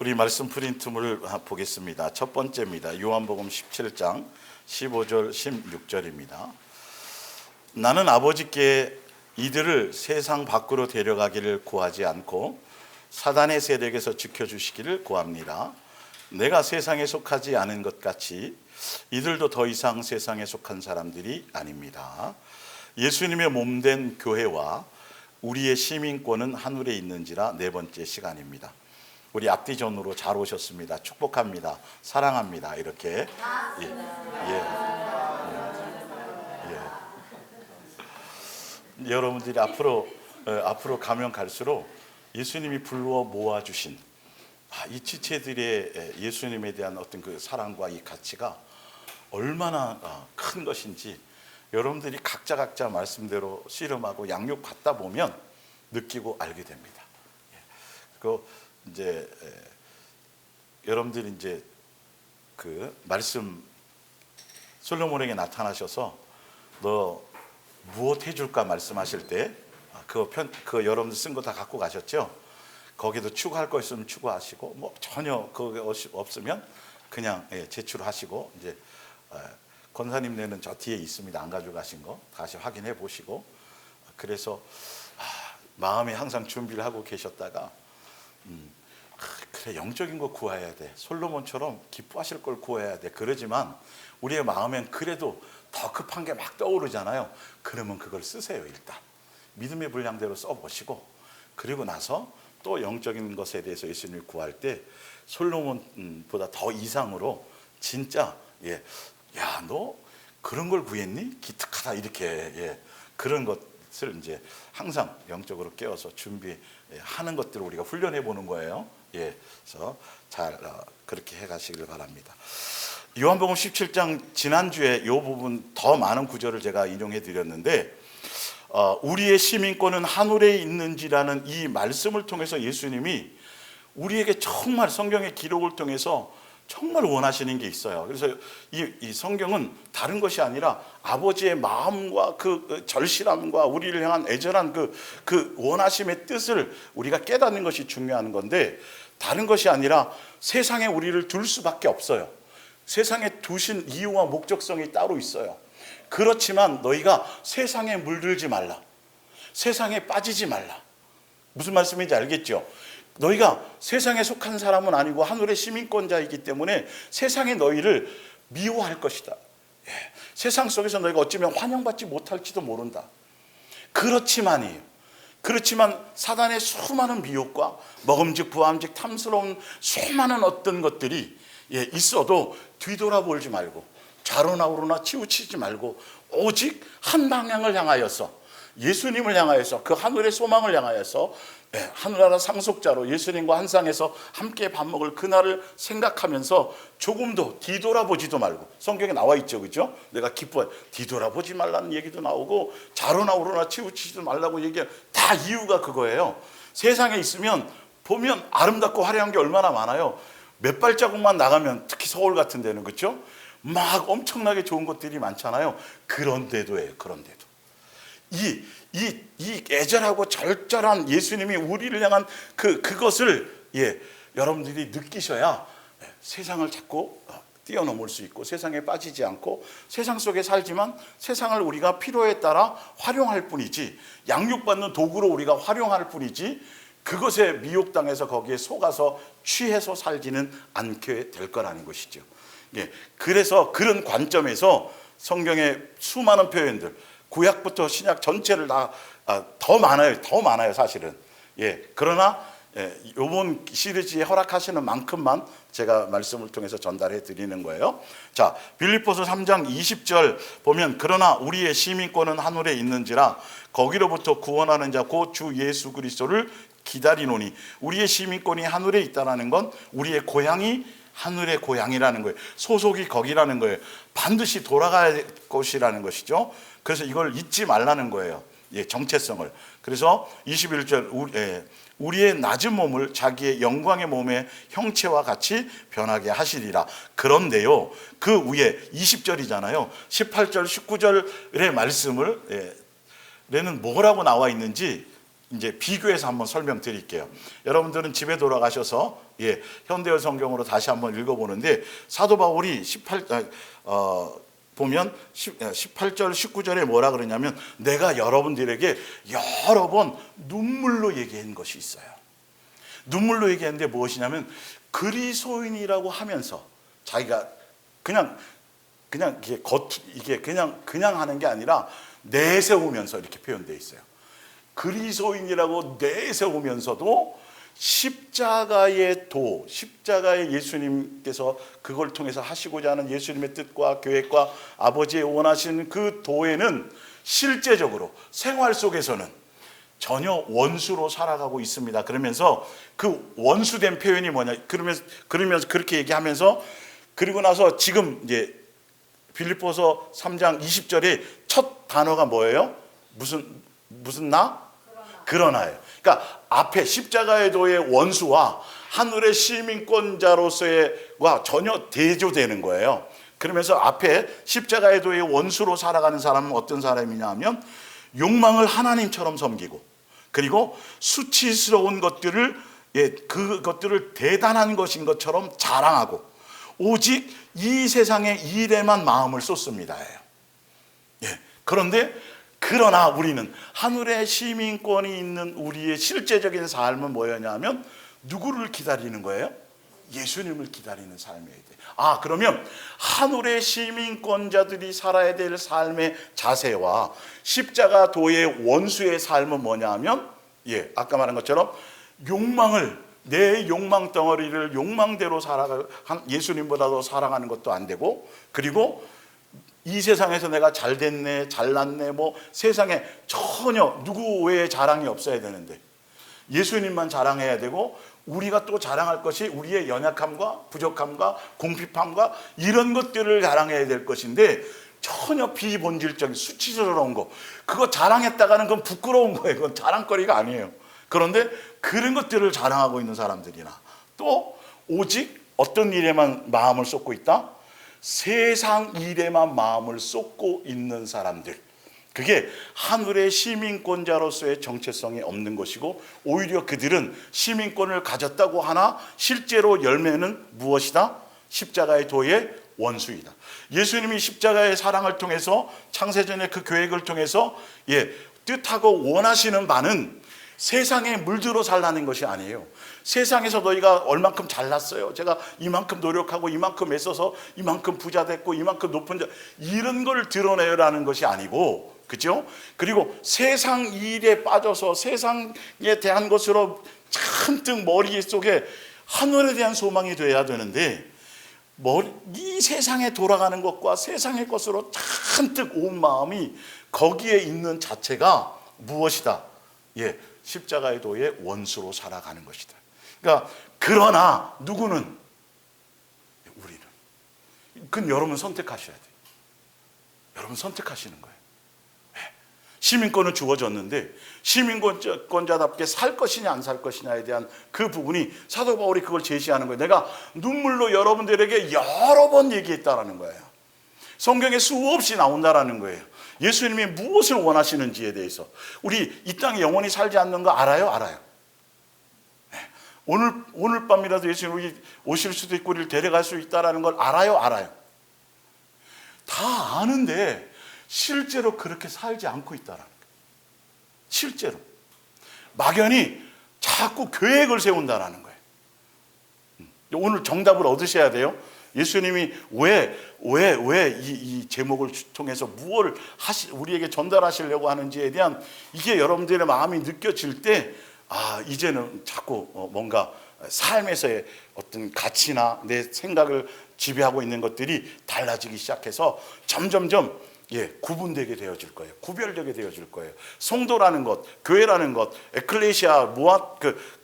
우리 말씀 프린트물 보겠습니다. 첫 번째입니다. 요한복음 17장 15절 16절입니다. 나는 아버지께 이들을 세상 밖으로 데려가기를 구하지 않고 사단의 세력에서 지켜주시기를 구합니다. 내가 세상에 속하지 않은 것 같이 이들도 더 이상 세상에 속한 사람들이 아닙니다. 예수님의 몸된 교회와 우리의 시민권은 하늘에 있는지라 네 번째 시간입니다. 우리 앞뒤전으로 잘 오셨습니다. 축복합니다. 사랑합니다. 이렇게 여러분들이 앞으로 가면 갈수록 예수님이 불러 모아주신 이 지체들의 예수님에 대한 어떤 그 사랑과 이 가치가 얼마나 큰 것인지 여러분들이 각자 말씀대로 씨름하고 양육 받다 보면 느끼고 알게 됩니다. 그 이제 여러분들이 이제 그 말씀 솔로몬에게 나타나셔서 너 무엇 해줄까 말씀하실 때 그 여러분들 쓴 거 다 갖고 가셨죠? 거기도 추가할 거 있으면 추가하시고 뭐 전혀 그거 없으면 그냥 제출하시고 이제 권사님 내는 저 뒤에 있습니다. 안 가져가신 거 다시 확인해 보시고 그래서 마음에 항상 준비를 하고 계셨다가 그래 영적인 거 구해야 돼. 솔로몬처럼 기뻐하실 걸 구해야 돼. 그러지만 우리의 마음엔 그래도 더 급한 게 막 떠오르잖아요. 그러면 그걸 쓰세요. 일단 믿음의 분량대로 써보시고 그리고 나서 또 영적인 것에 대해서 예수님을 구할 때 솔로몬보다 더 이상으로 진짜 야, 너 그런 걸 구했니? 기특하다 이렇게 그런 것을 이제 항상 영적으로 깨워서 준비하는 것들을 우리가 훈련해 보는 거예요. 그래서 잘 그렇게 해가시길 바랍니다. 요한복음 17장 지난주에 이 부분 더 많은 구절을 제가 인용해 드렸는데 우리의 시민권은 하늘에 있는지라는 이 말씀을 통해서 예수님이 우리에게 정말 성경의 기록을 통해서 정말 원하시는 게 있어요. 그래서 이 성경은 다른 것이 아니라 아버지의 마음과 그 절실함과 우리를 향한 애절한 그 원하심의 뜻을 우리가 깨닫는 것이 중요한 건데 다른 것이 아니라 세상에 우리를 둘 수밖에 없어요. 세상에 두신 이유와 목적성이 따로 있어요. 그렇지만 너희가 세상에 물들지 말라. 세상에 빠지지 말라. 무슨 말씀인지 알겠죠? 너희가 세상에 속한 사람은 아니고 하늘의 시민권자이기 때문에 세상에 너희를 미워할 것이다. 세상 속에서 너희가 어쩌면 환영받지 못할지도 모른다. 그렇지만 사단의 수많은 미혹과 먹음직 부함직 탐스러운 수많은 어떤 것들이 있어도 뒤돌아보지 말고 좌로나 우로나 치우치지 말고 오직 한 방향을 향하여서 예수님을 향하여서 그 하늘의 소망을 향하여서 하늘나라 상속자로 예수님과 한 상에서 함께 밥 먹을 그날을 생각하면서 조금도 뒤돌아보지도 말고 성경에 나와 있죠, 그죠? 내가 기뻐해 뒤돌아보지 말라는 얘기도 나오고 좌로나 우로나 치우치지도 말라고 얘기해. 다 이유가 그거예요. 세상에 있으면 보면 아름답고 화려한 게 얼마나 많아요. 몇 발자국만 나가면 특히 서울 같은 데는 그렇죠? 막 엄청나게 좋은 것들이 많잖아요. 그런데도예요. 그런데도 이 애절하고 절절한 예수님이 우리를 향한 그것을 여러분들이 느끼셔야 세상을 자꾸 뛰어넘을 수 있고 세상에 빠지지 않고 세상 속에 살지만 세상을 우리가 필요에 따라 활용할 뿐이지 양육받는 도구로 우리가 활용할 뿐이지 그것에 미혹당해서 거기에 속아서 취해서 살지는 않게 될 거라는 것이죠. 그래서 그런 관점에서 성경의 수많은 표현들 구약부터 신약 전체를 다 더 많아요 사실은. 그러나 이번 시리즈에 허락하시는 만큼만 제가 말씀을 통해서 전달해 드리는 거예요. 자, 빌립보서 3장 20절 보면 그러나 우리의 시민권은 하늘에 있는지라 거기로부터 구원하는 자 곧 주 예수 그리스도를 기다리노니. 우리의 시민권이 하늘에 있다는 건 우리의 고향이 하늘의 고향이라는 거예요. 소속이 거기라는 거예요. 반드시 돌아갈 것이라는 것이죠. 그래서 이걸 잊지 말라는 거예요. 정체성을. 그래서 21절 우리의 낮은 몸을 자기의 영광의 몸의 형체와 같이 변하게 하시리라. 그런데요, 그 위에 20절이잖아요. 18절 19절의 말씀을 는 뭐라고 나와 있는지 이제 비교해서 한번 설명드릴게요. 여러분들은 집에 돌아가셔서 현대어 성경으로 다시 한번 읽어보는데 사도 바울이 보면 18절 19절에 뭐라 그러냐면 내가 여러분들에게 여러 번 눈물로 얘기한 것이 있어요. 눈물로 얘기했는데 무엇이냐면 그리스도인이라고 하면서 자기가 그냥 이게 그냥 하는 게 아니라 내세우면서 이렇게 표현되어 있어요. 그리스도인이라고 내세우면서도 십자가의 예수님께서 그걸 통해서 하시고자 하는 예수님의 뜻과 계획과 아버지의 원하시는 그 도에는 실제적으로 생활 속에서는 전혀 원수로 살아가고 있습니다. 그러면서 그 원수된 표현이 뭐냐? 그러면서 그렇게 얘기하면서 그리고 나서 지금 이제 빌립보서 3장 20절에 첫 단어가 뭐예요? 무슨 나? 그러나예요. 그러니까 앞에 십자가의 도의 원수와 하늘의 시민권자로서의와 전혀 대조되는 거예요. 그러면서 앞에 십자가의 도의 원수로 살아가는 사람은 어떤 사람이냐 하면 욕망을 하나님처럼 섬기고 그리고 수치스러운 것들을 그것들을 대단한 것인 것처럼 자랑하고 오직 이 세상의 일에만 마음을 쏟습니다. 그러나 우리는 하늘의 시민권이 있는 우리의 실제적인 삶은 뭐였냐면 누구를 기다리는 거예요? 예수님을 기다리는 삶이어야 돼. 그러면 하늘의 시민권자들이 살아야 될 삶의 자세와 십자가 도의 원수의 삶은 뭐냐 하면 아까 말한 것처럼 내 욕망 덩어리를 욕망대로 예수님보다도 사랑하는 것도 안 되고 그리고 이 세상에서 내가 잘 됐네, 잘났네, 세상에 전혀 누구 외에 자랑이 없어야 되는데 예수님만 자랑해야 되고 우리가 또 자랑할 것이 우리의 연약함과 부족함과 궁핍함과 이런 것들을 자랑해야 될 것인데 전혀 비본질적인 수치스러운 거 그거 자랑했다가는 그건 부끄러운 거예요. 그건 자랑거리가 아니에요. 그런데 그런 것들을 자랑하고 있는 사람들이나 또 오직 어떤 일에만 마음을 쏟고 있다? 세상 일에만 마음을 쏟고 있는 사람들, 그게 하늘의 시민권자로서의 정체성이 없는 것이고 오히려 그들은 시민권을 가졌다고 하나 실제로 열매는 무엇이다? 십자가의 도의 원수이다. 예수님이 십자가의 사랑을 통해서 창세전의 그 계획을 통해서 뜻하고 원하시는 바는 세상에 물들어 살라는 것이 아니에요. 세상에서 너희가 얼만큼 잘났어요, 제가 이만큼 노력하고 이만큼 애써서 이만큼 부자 됐고 이만큼 높은 이런 걸 드러내라는 것이 아니고, 그죠? 그리고 세상 일에 빠져서 세상에 대한 것으로 잔뜩 머릿속에 하늘에 대한 소망이 돼야 되는데 이 세상에 돌아가는 것과 세상의 것으로 잔뜩 온 마음이 거기에 있는 자체가 무엇이다? 십자가의 도의 원수로 살아가는 것이다. 그러니까 그러나 누구는? 우리는. 그건 여러분 선택하셔야 돼요. 여러분 선택하시는 거예요. 시민권은 주어졌는데 시민권자답게 살 것이냐 안 살 것이냐에 대한 그 부분이 사도 바울이 그걸 제시하는 거예요. 내가 눈물로 여러분들에게 여러 번 얘기했다라는 거예요. 성경에 수없이 나온다라는 거예요. 예수님이 무엇을 원하시는지에 대해서. 우리 이 땅에 영원히 살지 않는 거 알아요? 알아요. 오늘 밤이라도 예수님이 오실 수도 있고 우리를 데려갈 수 있다는 걸 알아요? 알아요. 다 아는데 실제로 그렇게 살지 않고 있다라는 거예요. 실제로. 막연히 자꾸 계획을 세운다라는 거예요. 오늘 정답을 얻으셔야 돼요. 예수님이 왜 이 제목을 통해서 무엇을 우리에게 전달하시려고 하는지에 대한 이게 여러분들의 마음이 느껴질 때 이제는 자꾸 뭔가 삶에서의 어떤 가치나 내 생각을 지배하고 있는 것들이 달라지기 시작해서 점점점 구분되게 되어질 거예요. 구별되게 되어질 거예요. 성도라는 것, 교회라는 것, 에클레시아,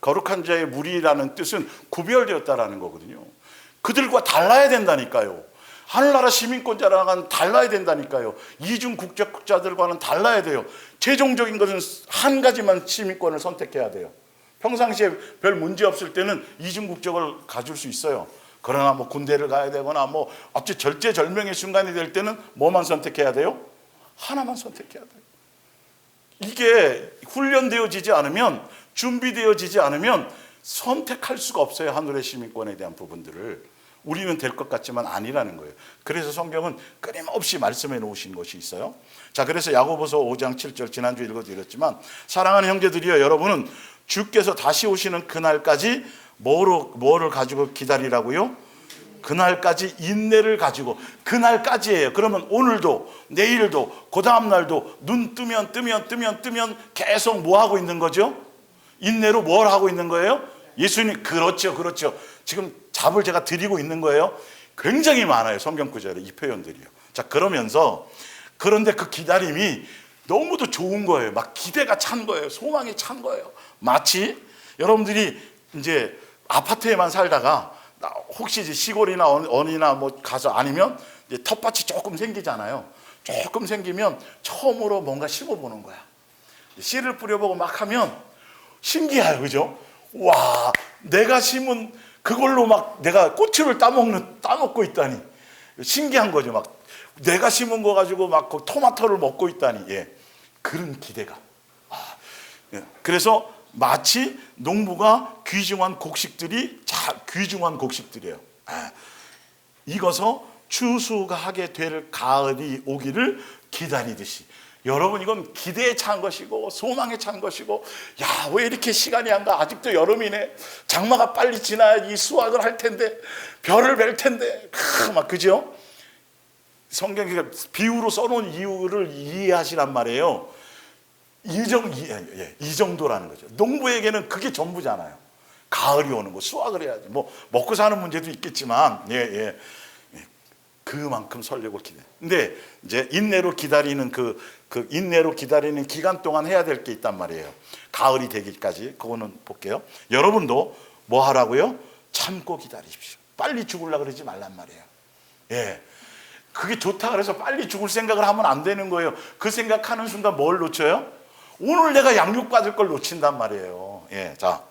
거룩한 자의 무리라는 뜻은 구별되었다라는 거거든요. 그들과 달라야 된다니까요. 하늘나라 시민권자랑은 달라야 된다니까요. 이중 국적자들과는 달라야 돼요. 최종적인 것은 한 가지만 시민권을 선택해야 돼요. 평상시에 별 문제 없을 때는 이중 국적을 가질 수 있어요. 그러나 군대를 가야 되거나 어찌 절제절명의 순간이 될 때는 뭐만 선택해야 돼요? 하나만 선택해야 돼요. 이게 훈련되어지지 않으면, 준비되어지지 않으면 선택할 수가 없어요. 하늘의 시민권에 대한 부분들을. 우리는 될 것 같지만 아니라는 거예요. 그래서 성경은 끊임없이 말씀해 놓으신 것이 있어요. 자, 그래서 야고보서 5장 7절 지난주 읽어드렸지만, 사랑하는 형제들이여, 여러분은 주께서 다시 오시는 그날까지 뭐를 가지고 기다리라고요? 그날까지 인내를 가지고. 그날까지예요. 그러면 오늘도, 내일도, 그 다음 날도 눈 뜨면 계속 뭐 하고 있는 거죠? 인내로 뭘 하고 있는 거예요? 예수님. 그렇죠. 지금 답을 제가 드리고 있는 거예요. 굉장히 많아요, 성경 구절에 이 표현들이요. 자, 그러면서, 그런데 그 기다림이 너무도 좋은 거예요. 막 기대가 찬 거예요. 소망이 찬 거예요. 마치 여러분들이 이제 아파트에만 살다가 혹시 이제 시골이나 어디나 뭐 가서, 아니면 이제 텃밭이 조금 생기잖아요. 조금 생기면 처음으로 뭔가 심어보는 거야. 씨를 뿌려보고 막 하면 신기해요. 그죠? 와, 내가 심은 그걸로 막 내가 꼬치를 따먹고 있다니. 신기한 거죠. 막 내가 심은 거 가지고 막 토마토를 먹고 있다니. 예. 그런 기대감. 예. 그래서 마치 농부가 귀중한 곡식들이에요. 익어서 추수가 하게 될 가을이 오기를 기다리듯이. 여러분, 이건 기대에 찬 것이고 소망에 찬 것이고, 야, 왜 이렇게 시간이 안 가? 아직도 여름이네. 장마가 빨리 지나야지 수확을 할 텐데, 별을 뵐 텐데. 막 그죠? 성경이 비유로 써놓은 이유를 이해하시란 말이에요. 이 정도라는 거죠. 농부에게는 그게 전부잖아요. 가을이 오는 거, 수확을 해야지. 뭐 먹고 사는 문제도 있겠지만, 그만큼 설레고 기대. 근데 이제 인내로 기다리는 그 인내로 기다리는 기간 동안 해야 될 게 있단 말이에요. 가을이 되기까지. 그거는 볼게요. 여러분도 뭐 하라고요? 참고 기다리십시오. 빨리 죽으려고 그러지 말란 말이에요. 예. 그게 좋다 그래서 빨리 죽을 생각을 하면 안 되는 거예요. 그 생각하는 순간 뭘 놓쳐요? 오늘 내가 양육받을 걸 놓친단 말이에요. 예. 자.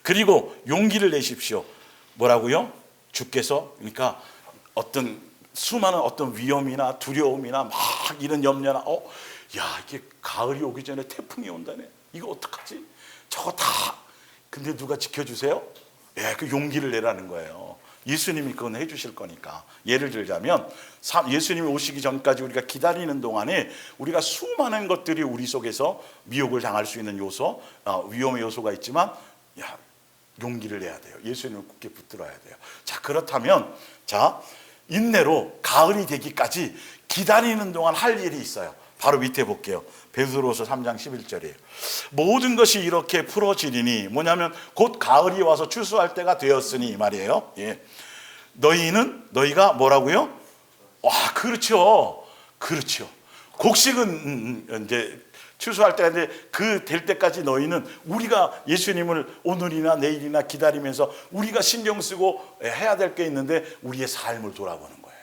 그리고 용기를 내십시오. 뭐라고요? 주께서, 그러니까 수많은 어떤 위험이나 두려움이나 막 이런 염려나, 야, 이게 가을이 오기 전에 태풍이 온다네. 이거 어떡하지? 저거 다. 근데 누가 지켜주세요? 예, 그 용기를 내라는 거예요. 예수님이 그건 해주실 거니까. 예를 들자면, 예수님이 오시기 전까지 우리가 기다리는 동안에 우리가 수많은 것들이 우리 속에서 미혹을 당할 수 있는 요소, 위험의 요소가 있지만, 야, 용기를 내야 돼요. 예수님을 굳게 붙들어야 돼요. 자, 그렇다면, 자, 인내로 가을이 되기까지 기다리는 동안 할 일이 있어요. 바로 밑에 볼게요. 베드로서 3장 11절이에요. 모든 것이 이렇게 풀어지리니, 뭐냐면 곧 가을이 와서 추수할 때가 되었으니 이 말이에요. 예. 너희가 뭐라고요? 와, 그렇죠. 곡식은 이제 추수할 때가 있는데, 그 될 때까지 너희는, 우리가 예수님을 오늘이나 내일이나 기다리면서 우리가 신경 쓰고 해야 될 게 있는데, 우리의 삶을 돌아보는 거예요.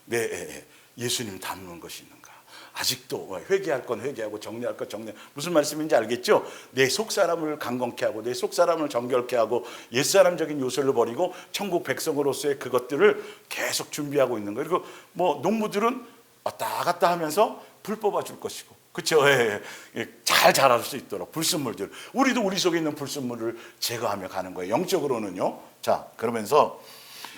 네, 예수님 닮는 것이 있는가? 아직도 회개할 건 회개하고 정리할 건 정리. 무슨 말씀인지 알겠죠? 내 속사람을 강건케 하고 내 속사람을 정결케 하고 옛사람적인 요소를 버리고 천국 백성으로서의 그것들을 계속 준비하고 있는 거예요. 그리고 뭐 농부들은 왔다 갔다 하면서 불 뽑아줄 것이고, 그렇죠? 잘 자랄 수 있도록 불순물들, 우리도 우리 속에 있는 불순물을 제거하며 가는 거예요. 영적으로는요. 자, 그러면서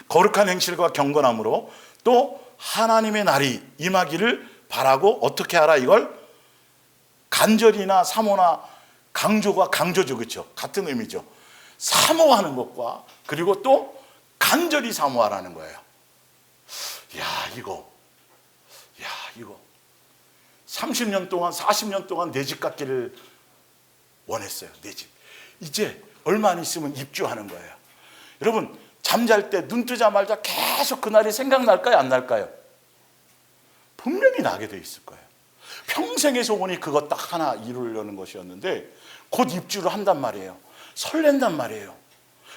거룩한 행실과 경건함으로 또 하나님의 날이 임하기를 바라고, 어떻게 하라? 이걸 간절이나 사모나, 강조가 강조죠, 그렇죠? 같은 의미죠. 사모하는 것과, 그리고 또 간절히 사모하라는 거예요. 이거 30년 동안 40년 동안 내 집 갖기를 원했어요. 내 집. 이제 얼마 안 있으면 입주하는 거예요. 여러분, 잠잘 때 눈 뜨자마자 계속 그날이 생각날까요? 안 날까요? 분명히 나게 돼 있을 거예요. 평생의 소원이 그것 딱 하나 이루려는 것이었는데 곧 입주를 한단 말이에요. 설렌단 말이에요.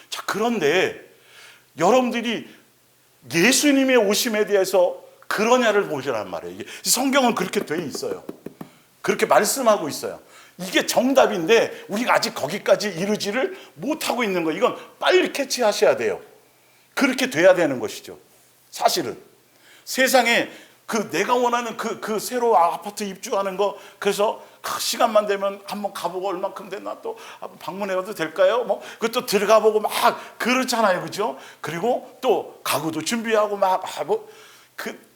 자, 그런데 여러분들이 예수님의 오심에 대해서 그러냐를 보시란 말이에요. 이게 성경은 그렇게 돼 있어요. 그렇게 말씀하고 있어요. 이게 정답인데 우리가 아직 거기까지 이르지를 못하고 있는 거예요. 이건 빨리 캐치하셔야 돼요. 그렇게 돼야 되는 것이죠. 사실은 세상에 그 내가 원하는 그 새로 아파트 입주하는 거, 그래서 시간만 되면 한번 가보고 얼만큼 됐나 또 한번 방문해봐도 될까요? 뭐 그것도 들어가보고 막 그렇잖아요, 그죠? 그리고 또 가구도 준비하고 막 하고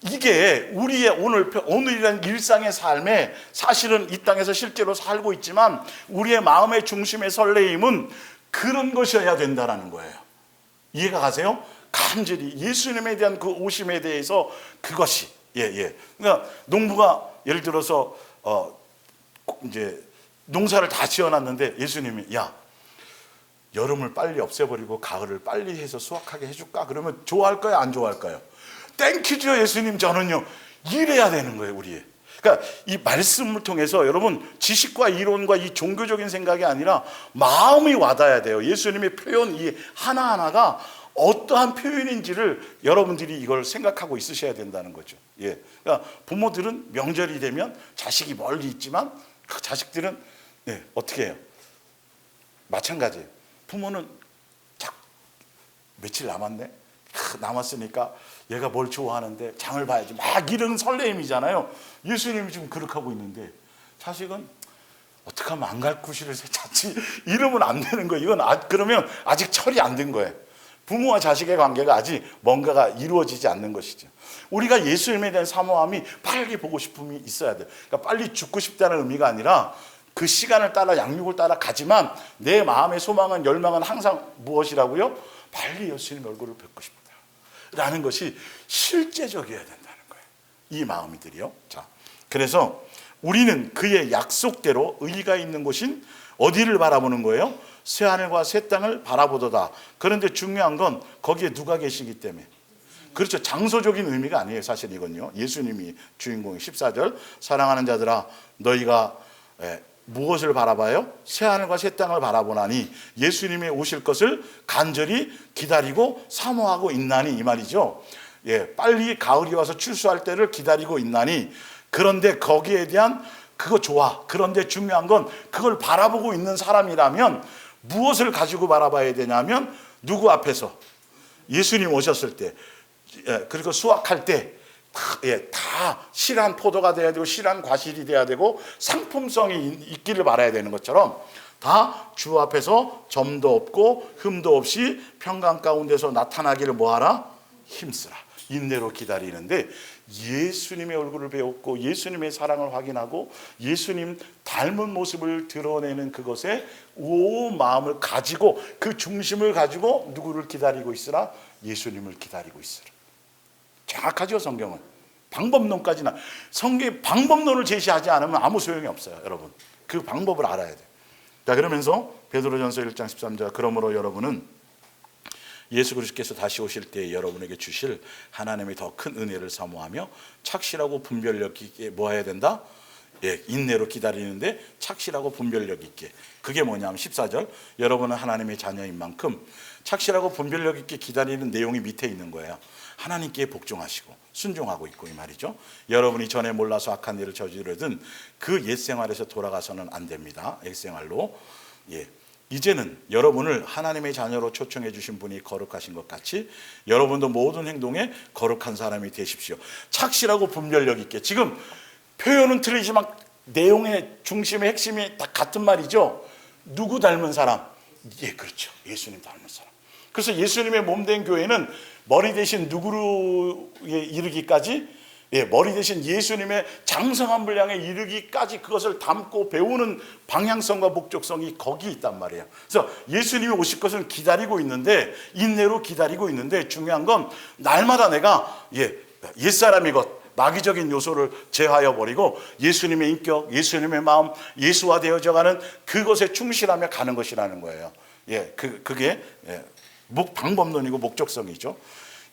이게 우리의 오늘이란 일상의 삶에 사실은 이 땅에서 실제로 살고 있지만 우리의 마음의 중심의 설레임은 그런 것이어야 된다라는 거예요. 이해가 가세요? 간절히 예수님에 대한 그 오심에 대해서 그것이 그러니까 농부가 예를 들어서 이제 농사를 다 지어놨는데 예수님이 야 여름을 빨리 없애버리고 가을을 빨리 해서 수확하게 해줄까? 그러면 좋아할까요? 안 좋아할까요? 땡큐죠 예수님. 저는요 이래야 되는 거예요 우리. 그러니까 이 말씀을 통해서 여러분 지식과 이론과 이 종교적인 생각이 아니라 마음이 와닿아야 돼요. 예수님의 표현 이 하나하나가 어떠한 표현인지를 여러분들이 이걸 생각하고 있으셔야 된다는 거죠. 그러니까 부모들은 명절이 되면 자식이 멀리 있지만 그 자식들은 어떻게 해요? 마찬가지예요. 부모는 며칠 남았네. 남았으니까 얘가 뭘 좋아하는데 장을 봐야지 막 이런 설레임이잖아요. 예수님이 지금 그렇게 하고 있는데 자식은 어떻게 하면 안 갈 구실을 찾지 이러면 안 되는 거예요. 이건 그러면 아직 철이 안 든 거예요. 부모와 자식의 관계가 아직 뭔가가 이루어지지 않는 것이죠. 우리가 예수님에 대한 사모함이 빨리 보고 싶음이 있어야 돼요. 그러니까 빨리 죽고 싶다는 의미가 아니라 그 시간을 따라 양육을 따라 가지만 내 마음의 소망은 열망은 항상 무엇이라고요? 빨리 예수님 얼굴을 뵙고 싶다 라는 것이 실제적이어야 된다는 거예요. 이 마음이들이요. 자, 그래서 우리는 그의 약속대로 의가 있는 곳인 어디를 바라보는 거예요? 새하늘과 새 땅을 바라보도다. 그런데 중요한 건 거기에 누가 계시기 때문에. 그렇죠. 장소적인 의미가 아니에요. 사실 이건요. 예수님이 주인공이 14절 사랑하는 자들아 너희가 무엇을 바라봐요? 새하늘과 새 땅을 바라보나니 예수님이 오실 것을 간절히 기다리고 사모하고 있나니 이 말이죠. 빨리 가을이 와서 출소할 때를 기다리고 있나니 그런데 거기에 대한 그거 좋아. 그런데 중요한 건 그걸 바라보고 있는 사람이라면 무엇을 가지고 바라봐야 되냐면 누구 앞에서? 예수님 오셨을 때 그리고 수확할 때 다 실한 포도가 돼야 되고 실한 과실이 돼야 되고 상품성이 있기를 바라야 되는 것처럼 다 주 앞에서 점도 없고 흠도 없이 평강 가운데서 나타나기를 뭐하라? 힘쓰라. 인내로 기다리는데 예수님의 얼굴을 배웠고 예수님의 사랑을 확인하고 예수님 닮은 모습을 드러내는 그것에 온 마음을 가지고 그 중심을 가지고 누구를 기다리고 있으라? 예수님을 기다리고 있으라. 정확하죠 성경은. 방법론까지나 성경 방법론을 제시하지 않으면 아무 소용이 없어요. 여러분 그 방법을 알아야 돼요. 자 그러면서 베드로전서 1장 13절 그러므로 여러분은 예수 그리스도께서 다시 오실 때 여러분에게 주실 하나님의 더 큰 은혜를 사모하며 착실하고 분별력 있게 뭐 해야 된다? 인내로 기다리는데 착실하고 분별력 있게. 그게 뭐냐면 14절 여러분은 하나님의 자녀인 만큼 착실하고 분별력 있게 기다리는 내용이 밑에 있는 거예요. 하나님께 복종하시고 순종하고 있고 이 말이죠. 여러분이 전에 몰라서 악한 일을 저지르든 그 옛 생활에서 돌아가서는 안 됩니다. 옛 생활로. 이제는 여러분을 하나님의 자녀로 초청해 주신 분이 거룩하신 것 같이 여러분도 모든 행동에 거룩한 사람이 되십시오. 착실하고 분별력 있게. 지금 표현은 틀리지만 내용의 중심의 핵심이 다 같은 말이죠. 누구 닮은 사람? 그렇죠. 예수님 닮은 사람. 그래서 예수님의 몸된 교회는 머리 대신 누구에 이르기까지 머리 대신 예수님의 장성한 분량에 이르기까지 그것을 담고 배우는 방향성과 목적성이 거기 있단 말이에요. 그래서 예수님이 오실 것을 기다리고 있는데 인내로 기다리고 있는데 중요한 건 날마다 내가 옛사람이 것 마귀적인 요소를 제하여 버리고 예수님의 인격, 예수님의 마음, 예수화되어져가는 그것에 충실하며 가는 것이라는 거예요. 그게 방법론이고 목적성이죠.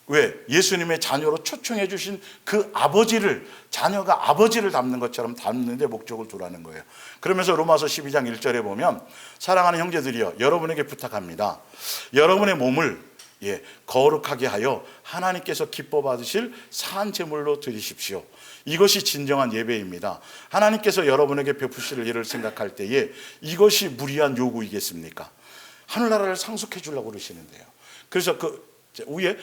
왜? 예수님의 자녀로 초청해 주신 그 아버지를 자녀가 아버지를 닮는 것처럼 닮는 데 목적을 두라는 거예요. 그러면서 로마서 12장 1절에 보면 사랑하는 형제들이여 여러분에게 부탁합니다. 여러분의 몸을 거룩하게 하여 하나님께서 기뻐 받으실 산 제물로 드리십시오. 이것이 진정한 예배입니다. 하나님께서 여러분에게 베푸실 일을 생각할 때에 이것이 무리한 요구이겠습니까? 하늘나라를 상속해 주려고 그러시는데요. 그래서 위에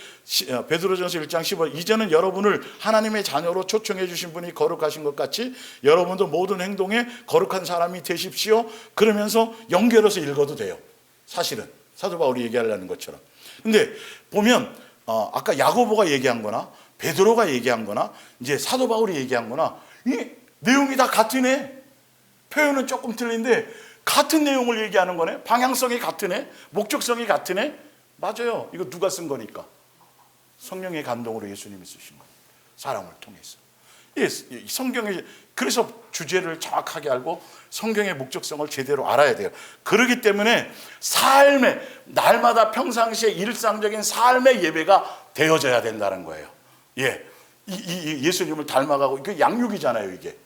베드로전서 1장 15절 이제는 여러분을 하나님의 자녀로 초청해 주신 분이 거룩하신 것 같이 여러분도 모든 행동에 거룩한 사람이 되십시오. 그러면서 연결해서 읽어도 돼요. 사실은 사도 바울이 얘기하려는 것처럼. 근데 보면 아까 야고보가 얘기한 거나 베드로가 얘기한 거나 이제 사도 바울이 얘기한 거나 이 내용이 다 같으네. 표현은 조금 틀린데 같은 내용을 얘기하는 거네. 방향성이 같으네. 목적성이 같으네. 맞아요. 이거 누가 쓴 거니까? 성령의 감동으로 예수님이 쓰신 거예요. 사람을 통해서. 성경의 그래서 주제를 정확하게 알고 성경의 목적성을 제대로 알아야 돼요. 그렇기 때문에 삶의 날마다 평상시에 일상적인 삶의 예배가 되어져야 된다는 거예요. 예수님을 닮아가고 이게 양육이잖아요. 이게.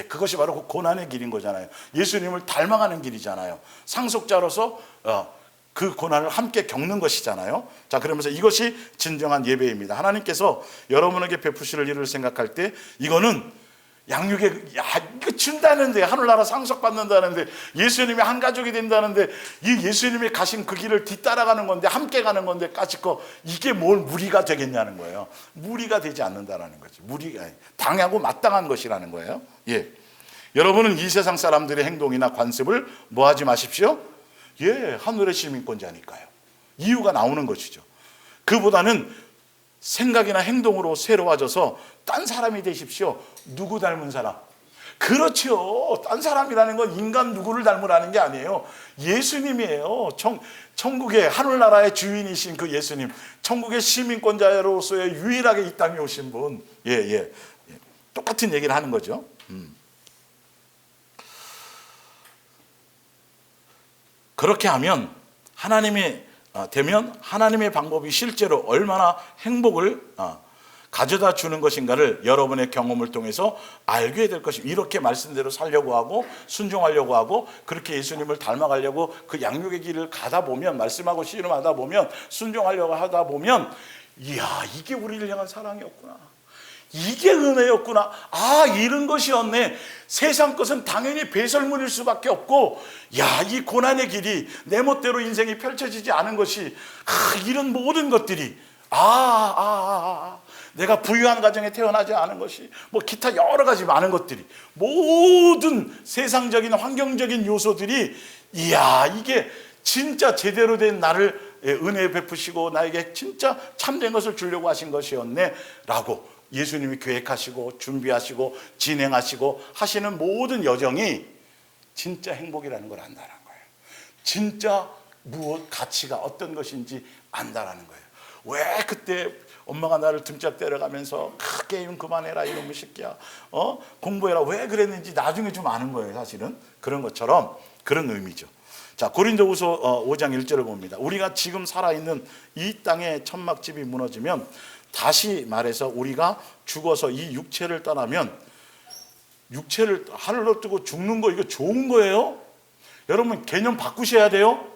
그것이 바로 그 고난의 길인 거잖아요. 예수님을 닮아가는 길이잖아요. 상속자로서 그 고난을 함께 겪는 것이잖아요. 자, 그러면서 이것이 진정한 예배입니다. 하나님께서 여러분에게 베푸실 일을 생각할 때 이거는 양육에 이거 준다는데 하늘나라 상속받는다는데 예수님이 한 가족이 된다는데 이 예수님이 가신 그 길을 뒤따라가는 건데 함께 가는 건데 까짓거 이게 뭘 무리가 되겠냐는 거예요. 무리가 되지 않는다라는 거죠. 무리가 당하고 마땅한 것이라는 거예요. 여러분은 이 세상 사람들의 행동이나 관습을 뭐 하지 마십시오. 하늘의 시민권자니까요. 이유가 나오는 것이죠. 그보다는 생각이나 행동으로 새로워져서 딴 사람이 되십시오. 누구 닮은 사람? 그렇죠. 딴 사람이라는 건 인간 누구를 닮으라는 게 아니에요. 예수님이에요. 천국의 하늘나라의 주인이신 그 예수님. 천국의 시민권자로서의 유일하게 이 땅에 오신 분. 똑같은 얘기를 하는 거죠. 그렇게 하면 하나님의 방법이 실제로 얼마나 행복을 가져다 주는 것인가를 여러분의 경험을 통해서 알게 될 것입니다. 이렇게 말씀대로 살려고 하고 순종하려고 하고 그렇게 예수님을 닮아가려고 그 양육의 길을 가다 보면 말씀하고 씨름하다 보면 순종하려고 하다 보면 이야 이게 우리를 향한 사랑이었구나. 이게 은혜였구나. 이런 것이었네. 세상 것은 당연히 배설물일 수밖에 없고 이 고난의 길이 내 멋대로 인생이 펼쳐지지 않은 것이 이런 모든 것들이 내가 부유한 가정에 태어나지 않은 것이 기타 여러 가지 많은 것들이 모든 세상적인 환경적인 요소들이 이게 진짜 제대로 된 나를 은혜 베푸시고 나에게 진짜 참된 것을 주려고 하신 것이었네 라고 예수님이 계획하시고 준비하시고 진행하시고 하시는 모든 여정이 진짜 행복이라는 걸 안다는 거예요. 진짜 무엇 가치가 어떤 것인지 안다라는 거예요. 왜 그때 엄마가 나를 등짝 때려가면서 게임 그만해라 이놈의 새끼야 공부해라 왜 그랬는지 나중에 좀 아는 거예요. 사실은 그런 것처럼 그런 의미죠. 자, 고린도후서 5장 1절을 봅니다. 우리가 지금 살아있는 이 땅의 천막집이 무너지면 다시 말해서 우리가 죽어서 이 육체를 떠나면 육체를 하늘로 뜨고 죽는 거 이거 좋은 거예요. 여러분 개념 바꾸셔야 돼요.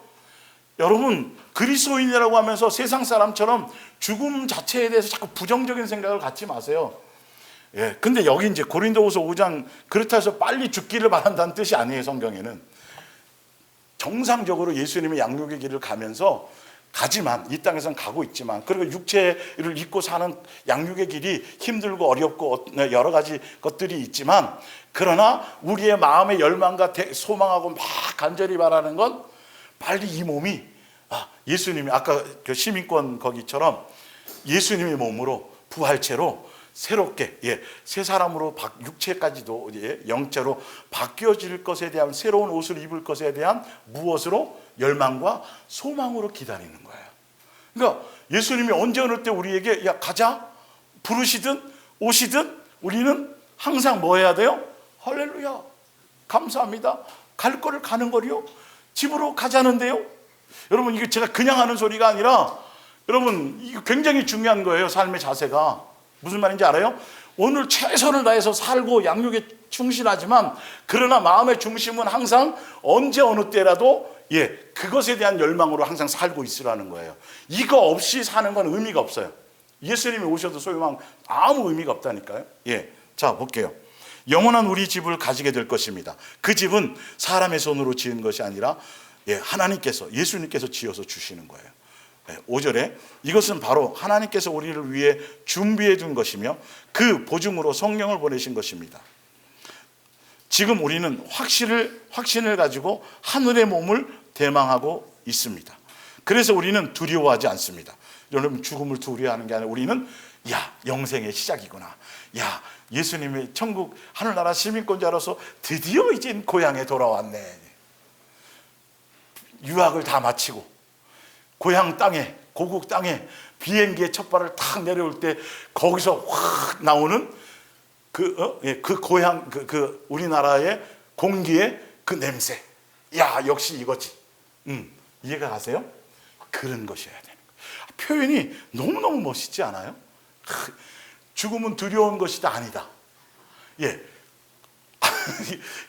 여러분 그리스도인이라고 하면서 세상 사람처럼 죽음 자체에 대해서 자꾸 부정적인 생각을 갖지 마세요. 근데 여기 이제 고린도후서 5장 그렇다 해서 빨리 죽기를 바란다는 뜻이 아니에요. 성경에는 정상적으로 예수님의 양육의 길을 가면서 가지만 이 땅에선 가고 있지만 그리고 육체를 입고 사는 양육의 길이 힘들고 어렵고 여러 가지 것들이 있지만 그러나 우리의 마음의 열망과 소망하고 막 간절히 바라는 건 빨리 이 몸이 예수님이 아까 그 시민권 거기처럼 예수님의 몸으로 부활체로 새롭게 새 사람으로 육체까지도 영체로 바뀌어질 것에 대한 새로운 옷을 입을 것에 대한 무엇으로 열망과 소망으로 기다리는 거예요. 그러니까 예수님이 언제 어느 때 우리에게 가자 부르시든 오시든 우리는 항상 뭐 해야 돼요? 할렐루야 감사합니다. 갈 거를 가는 거리요. 집으로 가자는데요. 여러분 이게 제가 그냥 하는 소리가 아니라 여러분 이거 굉장히 중요한 거예요. 삶의 자세가 무슨 말인지 알아요? 오늘 최선을 다해서 살고 양육에 충실하지만 그러나 마음의 중심은 항상 언제 어느 때라도 그것에 대한 열망으로 항상 살고 있으라는 거예요. 이거 없이 사는 건 의미가 없어요. 예수님이 오셔도 소용한 아무 의미가 없다니까요. 자 볼게요. 영원한 우리 집을 가지게 될 것입니다. 그 집은 사람의 손으로 지은 것이 아니라 하나님께서 예수님께서 지어서 주시는 거예요. 5절에 이것은 바로 하나님께서 우리를 위해 준비해 둔 것이며 그 보증으로 성령을 보내신 것입니다. 지금 우리는 확신을 가지고 하늘의 몸을 대망하고 있습니다. 그래서 우리는 두려워하지 않습니다. 여러분, 죽음을 두려워하는 게 아니라 우리는 영생의 시작이구나. 예수님이 천국 하늘나라 시민권자로서 드디어 이제 고향에 돌아왔네. 유학을 다 마치고 고향 땅에, 고국 땅에 비행기의 첫 발을 탁 내려올 때 거기서 확 나오는 그 고향, 우리나라의 공기의 그 냄새. 역시 이거지. 이해가 가세요? 그런 것이어야 되는 거예요. 표현이 너무너무 멋있지 않아요? 죽음은 두려운 것이다, 아니다.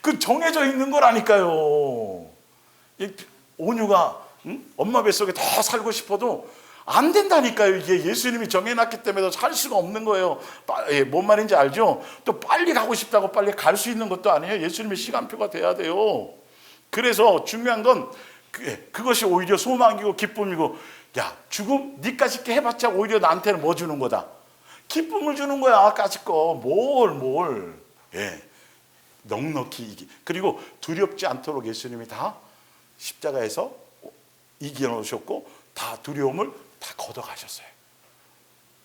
그 정해져 있는 거라니까요. 온유가 엄마 뱃속에 더 살고 싶어도 안 된다니까요. 이게 예수님이 정해놨기 때문에 살 수가 없는 거예요. 뭔 말인지 알죠? 또 빨리 가고 싶다고 빨리 갈 수 있는 것도 아니에요. 예수님의 시간표가 돼야 돼요. 그래서 중요한 건 그것이 오히려 소망이고 기쁨이고, 죽음 니까짓 게 해봤자 오히려 나한테는 뭐 주는 거다? 기쁨을 주는 거야. 까짓 거 뭘 넉넉히 그리고 두렵지 않도록 예수님이 다 십자가에서 이겨놓으셨고 다 두려움을 다 걷어가셨어요.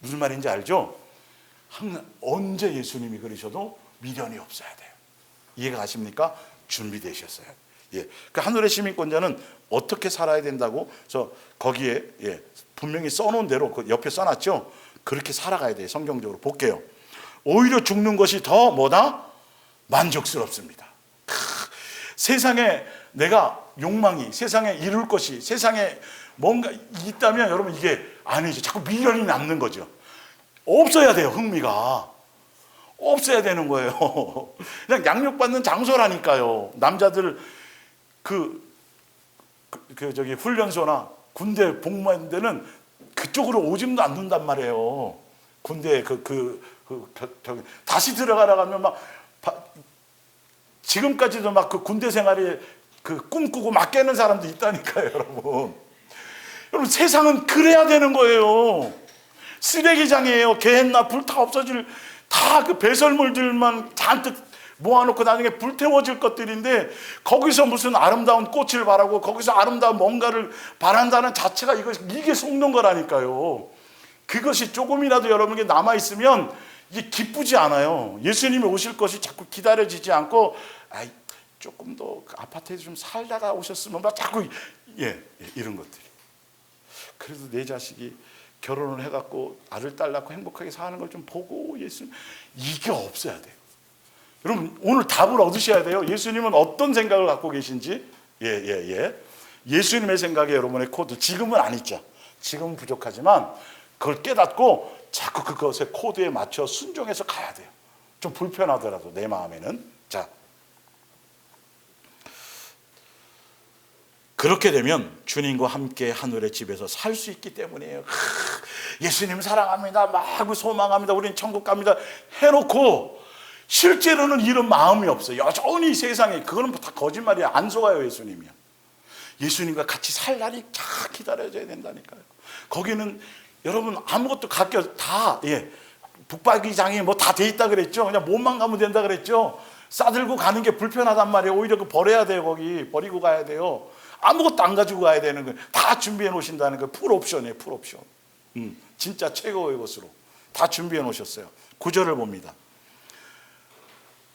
무슨 말인지 알죠? 언제 예수님이 그러셔도 미련이 없어야 돼요. 이해가 가십니까? 준비되셨어요. 그 하늘의 시민권자는 어떻게 살아야 된다고 거기에 분명히 써놓은 대로 그 옆에 써놨죠. 그렇게 살아가야 돼요. 성경적으로 볼게요. 오히려 죽는 것이 더 뭐다? 만족스럽습니다. 세상에 내가 욕망이, 세상에 이룰 것이, 세상에 뭔가 있다면 여러분 이게 아니죠. 자꾸 미련이 남는 거죠. 없어야 돼요. 흥미가 없어야 되는 거예요. 그냥 양육받는 장소라니까요. 남자들 훈련소나 군대 복무하는 데는 그쪽으로 오줌도 안 둔단 말이에요. 군대 다시 들어가라 하면 지금까지도 막 그 군대 생활에 꿈꾸고 막 깨는 사람도 있다니까요, 여러분. 여러분, 세상은 그래야 되는 거예요. 쓰레기장이에요. 개했나 불 다 없어질, 다 그 배설물들만 잔뜩 모아놓고 나중에 불태워질 것들인데, 거기서 무슨 아름다운 꽃을 바라고 거기서 아름다운 뭔가를 바란다는 자체가 이게 속는 거라니까요. 그것이 조금이라도 여러분에게 남아있으면 이게 기쁘지 않아요. 예수님이 오실 것이 자꾸 기다려지지 않고, 조금 더 아파트에서 좀 살다가 오셨으면 자꾸 이런 것들이. 그래도 내 자식이 결혼을 해갖고 아들 딸 낳고 행복하게 사는 걸 좀 보고 예수님, 이게 없어야 돼요. 여러분, 오늘 답을 얻으셔야 돼요. 예수님은 어떤 생각을 갖고 계신지. 예수님의 생각에 여러분의 코드, 지금은 안 있죠. 지금은 부족하지만 그걸 깨닫고 자꾸 그것의 코드에 맞춰 순종해서 가야 돼요. 좀 불편하더라도 내 마음에는. 그렇게 되면 주님과 함께 하늘의 집에서 살 수 있기 때문이에요. 예수님 사랑합니다, 막 소망합니다, 우리는 천국 갑니다 해놓고 실제로는 이런 마음이 없어요. 여전히 세상에, 그거는 다 거짓말이야. 안 속아요, 예수님이요. 예수님과 같이 살 날이 쫙 기다려져야 된다니까요. 거기는 여러분 아무것도 다 북박이장이 다 돼 있다 그랬죠. 그냥 몸만 가면 된다 그랬죠. 싸들고 가는 게 불편하단 말이에요. 오히려 버려야 돼요. 거기 버리고 가야 돼요. 아무것도 안 가지고 가야 되는 거예요. 다 준비해 놓으신다는 거예요. 풀옵션이에요. 풀옵션. 진짜 최고의 것으로 다 준비해 놓으셨어요. 9절을 봅니다.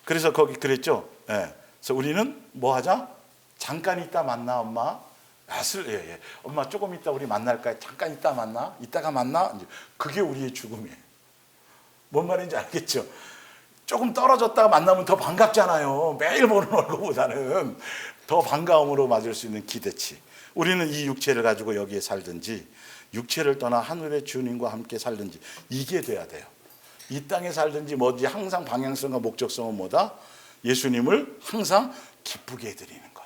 그래서 거기 그랬죠. 그래서 우리는 뭐 하자? 잠깐 있다 만나, 엄마. 엄마 조금 있다 우리 만날까요? 잠깐 있다 만나? 이따가 만나? 그게 우리의 죽음이에요. 뭔 말인지 알겠죠? 조금 떨어졌다가 만나면 더 반갑잖아요. 매일 보는 얼굴보다는 더 반가움으로 맞을 수 있는 기대치. 우리는 이 육체를 가지고 여기에 살든지 육체를 떠나 하늘의 주님과 함께 살든지 이게 돼야 돼요. 이 땅에 살든지 뭐지, 항상 방향성과 목적성은 뭐다? 예수님을 항상 기쁘게 해드리는 것.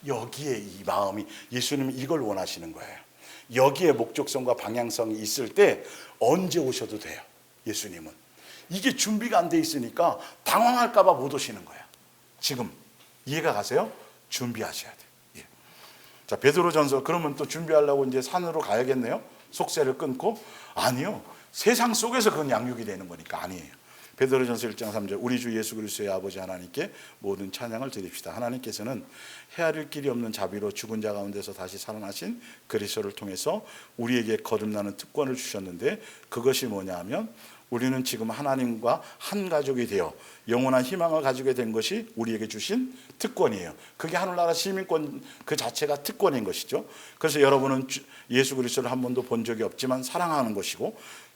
여기에 이 마음이, 예수님은 이걸 원하시는 거예요. 여기에 목적성과 방향성이 있을 때 언제 오셔도 돼요. 예수님은 이게 준비가 안 돼 있으니까 당황할까 봐 못 오시는 거야. 지금 이해가 가세요? 준비하셔야 돼요. 자, 베드로전서 그러면 또 준비하려고 이제 산으로 가야겠네요. 속세를 끊고. 아니요. 세상 속에서 그건 양육이 되는 거니까 아니에요. 베드로전서 1장 3절 우리 주 예수 그리스도의 아버지 하나님께 모든 찬양을 드립시다. 하나님께서는 헤아릴 길이 없는 자비로 죽은 자 가운데서 다시 살아나신 그리스도를 통해서 우리에게 거듭나는 특권을 주셨는데 그것이 뭐냐 하면 우리는 지금 하나님과 한 가족이 되어 영원한 희망을 가지게 된 것이 우리에게 주신 특권이에요. 그게 하늘나라 시민권 그 자체가 특권인 것이죠. 그래서 여러분은 예수 그리스도를 한 번도 본 적이 없지만 사랑하는 것이고